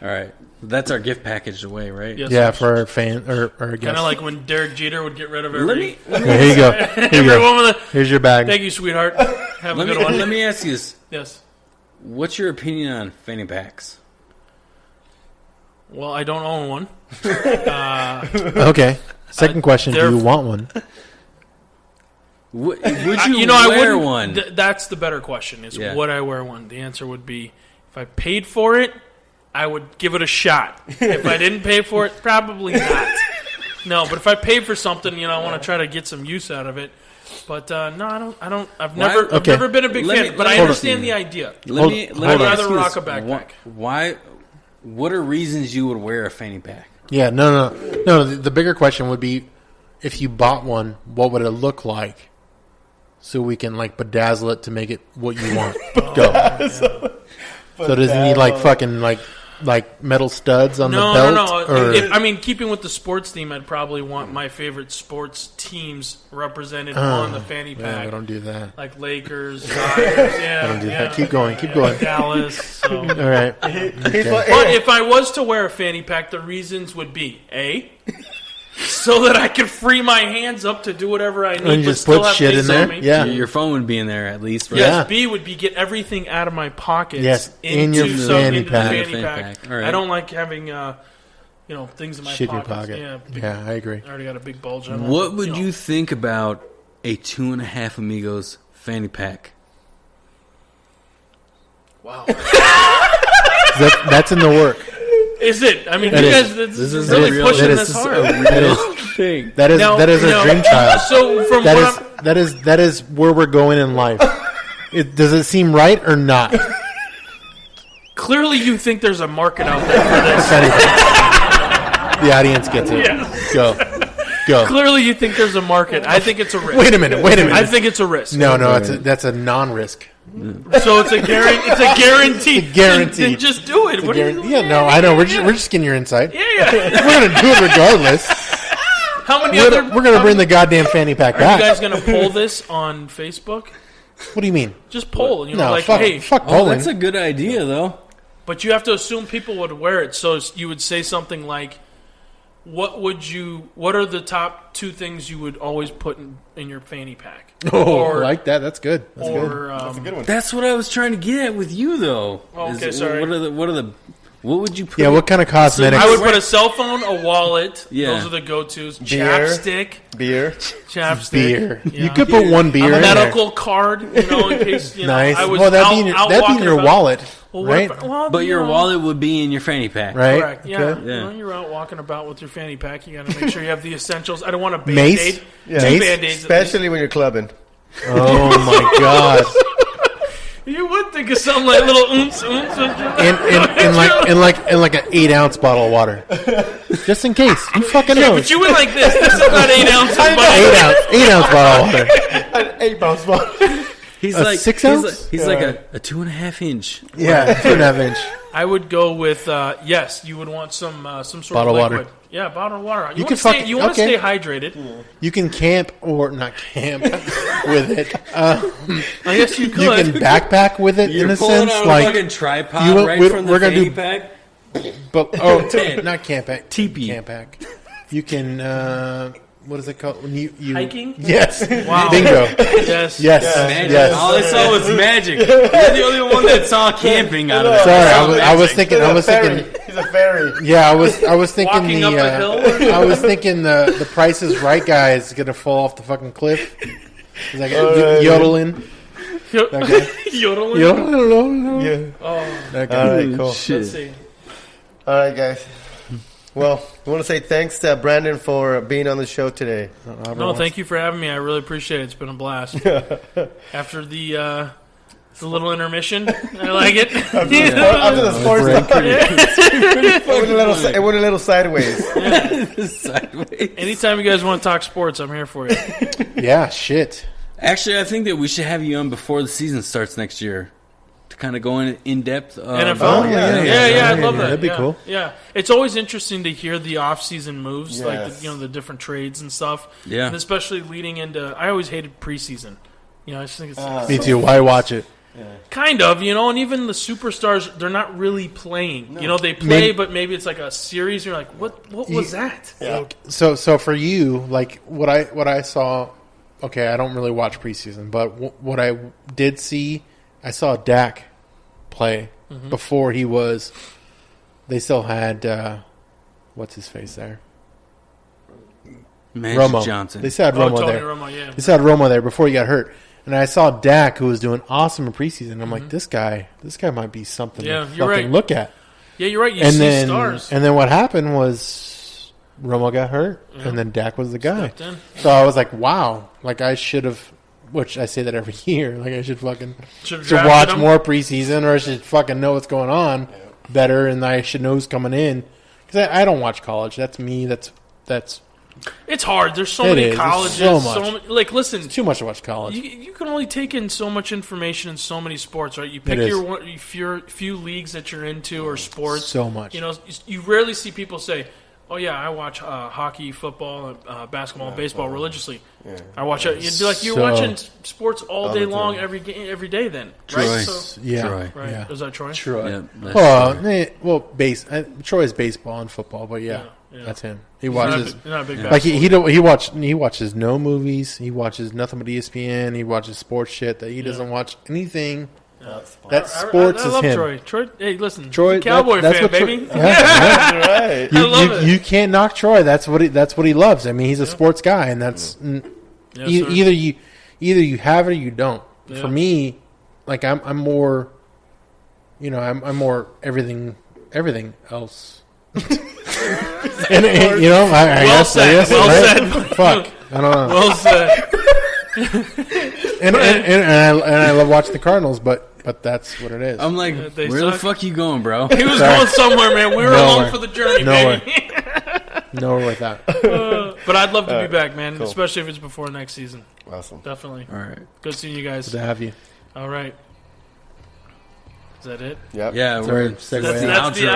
All right. That's our gift package away, right? Yes. Yeah, for our fan or our guests. Kind of like when Derek Jeter would get rid of every, Let me Here you go. Here you go. everyone with a. Here's your bag. Thank you, sweetheart. Have a good one. let me ask you this. Yes. What's your opinion on fanny packs? Well, I don't own one. Okay. Second question: they're- do you want one? Would you I wear wouldn't. one? That's the better question: is Yeah. would I wear one? The answer would be if I paid for it, I would give it a shot. If I didn't pay for it, probably not. No, but if I pay for something, I want to try to get some use out of it. But no, I don't. I've never Okay. been a big Let fan. me- but I hold on. understand the idea. Let me I'd ask rather you rock this. a backpack. Why? What are reasons you would wear a fanny pack? Yeah, no. The bigger question would be, if you bought one, what would it look like? So we can like bedazzle it to make it what you want. Go. So does it need like fucking like metal studs on the belt? No. Or, I mean, keeping with the sports theme, I'd probably want my favorite sports teams represented on the fanny yeah, pack. I don't do that. Like Lakers, Dodgers, yeah. I don't do that. Keep going. Keep going. Dallas. So. All right. But if I was to wear a fanny pack, the reasons would be A, so that I could free my hands up to do whatever I need, And but just still put have shit things in on there? me. Yeah. Your phone would be in there at least, right? Yes. Yeah. B would be get everything out of my pockets. Yes, in into your some- fanny into pack. The Fanny fanny pack. pack. All right. I don't like having things in my Shit in your pockets. pocket. Yeah, Yeah, I agree. I already got a big bulge. I don't What want, would you think about a 2.5 Amigos fanny pack? Wow. That's in the work. Is it? I mean, That you is. guys this This is really a real- pushing that this is hard. That is thing. that is Now- our now- dream child. So from That what is I'm, that is where we're going in life. Does it seem right or not? clearly you think there's a market out there for this. The audience gets it. Yes. Go. Clearly you think there's a market. I think it's a risk. Wait a minute. I think it's a risk. No, that's a non-risk. So it's a guarantee. It's a guarantee. It's a guarantee. Then just do it. What are you- Yeah, no, I know. We're just getting your insight. Yeah. We're gonna do it regardless. How many We're other? gonna bring the goddamn fanny pack Are you back. guys gonna poll this on Facebook? What do you mean? Just poll. No, like, fuck, hey. fuck Oh, polling. that's a good idea, though. But you have to assume people would wear it. So you would say something like, What are the top 2 things you would always put in your fanny pack? Oh, I like that. That's good. That's good. Or That's a good one. That's what I was trying to get at with you, though. Oh, okay, sorry. What would you put? Yeah, what kind of cosmetics? I would put a cell phone, a wallet. Yeah. Those are the go-tos. Beer. Chapstick. Beer. Chapstick. beer. Yeah. You could put one beer A in there. medical card, in case, Nice. I was Well, that'd out, be in your, out that'd be in walking your about. wallet, Well, what right? if- well, But you your know, wallet would be in your fanny pack. Right. Correct. Yeah. Okay. Yeah. You're out walking about with your fanny pack. You got to make sure you have the essentials. I don't want a Band-Aid. Mace? Yeah. 2 Mace? Band-Aids. Especially when you're clubbing. Oh my god! You would think of something like little oomps. In like an 8-ounce bottle of water, just in case. Who fucking knows? But you went like this. This is not 8 ounces. But 8 ounce bottle of water. An 8-pound spot. He's A like 6 he's ounce? like, he's like a 2.5 inch. Yeah, 2.5 inch. I would go with yes. You would want some sort Bottled of water. liquid. Yeah, bottled water. You want can to stay, fucking- you want to okay. stay hydrated. You can camp or not camp with it. I guess you could. You can backpack with it in a pulling sense. out Like, a fucking tripod you- right we're- from we're the gonna do- fanny pack. but not camp pack. Teepee. Camp pack. You can. What is it called? When you Hiking? Yes. Wow. Bingo. Yes. Yes. Magic. Yes. All I saw was magic. You're the only one that saw camping out of that. Sorry, I was thinking. He's a fairy. Yeah, I was thinking Walking the. up a hill? I was thinking the Price is Right guy is gonna fall off the fucking cliff. He's like yodeling. Okay. Yodeling? Yodeling. Yeah. Oh, That All guy. right, cool. let's see. All right, guys. Well, I want to say thanks to Brandon for being on the show today. No, thank you for having me. I really appreciate it. It's been a blast. After the little intermission, I like it. After the sports talk, it went a little sideways. Sideways. Anytime you guys want to talk sports, I'm here for you. Yeah. Shit. Actually, I think that we should have you on before the season starts next year to kind of go in depth. NFL? Oh, yeah. Yeah, I'd love that. That'd be Yeah, cool. Yeah, it's always interesting to hear the off-season moves, like Yes. the different trades and stuff. Yeah. And especially leading into. I always hated preseason. I just think it's Me too. Why watch it? kind of, and even the superstars, they're not really playing. They play, Maybe- but maybe it's like a series. And you're like, what was that? So for you, like what I saw. Okay, I don't really watch preseason, but what I did see, I saw Dak play before he was. They still had what's his face there, Magic Romo. Johnson. They still had Oh, Romo Tony there. Romo, yeah. They still had Romo there before he got hurt, and I saw Dak who was doing awesome in preseason. I'm like, this guy might be something Yeah, to you're fucking right. look at. Yeah, you're right. You And see then stars. and then what happened was Romo got hurt, and then Dak was the guy. Stepped in. So I was like, wow, like I should have, which I say that every year, like I should fucking Should've should drafted watch him. more preseason, or I should fucking know what's going on better, and I should know who's coming in. Because I don't watch college. That's me. That's It's hard. There's so It many is. There's colleges. so much. Like, listen, too much to watch college. you can only take in so much information in so many sports, right? You pick It is. your few leagues that you're into or sports. So much. You rarely see people say, "Oh yeah, I watch hockey, football, basketball, and baseball religiously." I watch it. You're So- watching sports all day the long, time. every day. Then, Troy. right? So, Yeah, Troy. right. yeah. Is that Troy? Troy. Yep, that's Well, Troy's baseball and football, but yeah, Yeah. that's him. He You're not, watches. you're not a big Like basketball. he watches no movies. He watches nothing but ESPN. He watches sports shit that he doesn't watch anything. That sports I love is him. Troy. Troy, hey, listen, Troy, he's a Cowboy that's fan, what Troy- baby. Yeah, Right. You, I love it. you can't knock Troy. That's what he loves. I mean, he's a sports guy, and that's Yes, sir. either you have it or you don't. Yeah. For me, like I'm more, I'm more everything else. and I Well guess, said. Well right? said. Fuck, I don't know. Well said. and I love watching the Cardinals, but that's what it is. I'm like, They where the suck. fuck you going, bro? He was Sorry. going somewhere, man. We were Nowhere. along for the journey, Nowhere. baby. Nowhere with that. But I'd love to be back, man. cool. Especially if it's before next season. Awesome. Definitely. All right. Good seeing you guys. To have you. All right. Is that it? Yep. Yeah, we're Segue That's, out. that's the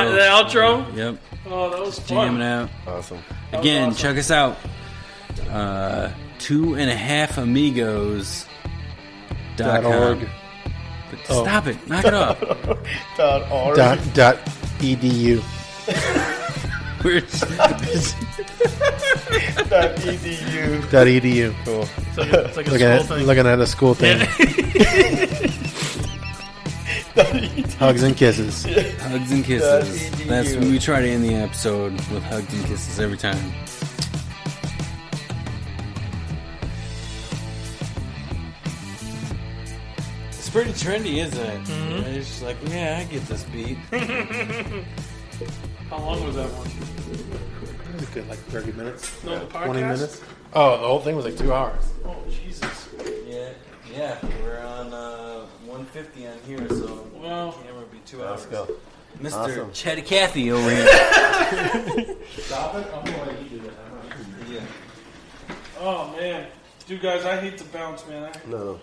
outro? Yep, Oh, that was jamming fun. out. Awesome. Again, awesome. check us out. 2.5amigos.com. Stop it. Knock it off. .org. Dot edu. We're .edu. Dot edu. Cool. It's like a school thing. Looking at a school thing. Hugs and kisses. hugs and kisses. .edu. That's when we try to end the episode with hugs and kisses every time. It's pretty trendy, isn't it? It's just like, yeah, I get this beat. How long was that one? It was good, like 30 minutes. No, the podcast? 20 minutes. Oh, the whole thing was like 2 hours. Oh, Jesus. Yeah, we're on 150 on here, so Well, camera would be 2 hours. Let's go. Mr. Awesome. Chetty Cathy over here. Stop it. I'm going to let you do that. Yeah. oh, man. Dude, guys, I hate to bounce, man. No.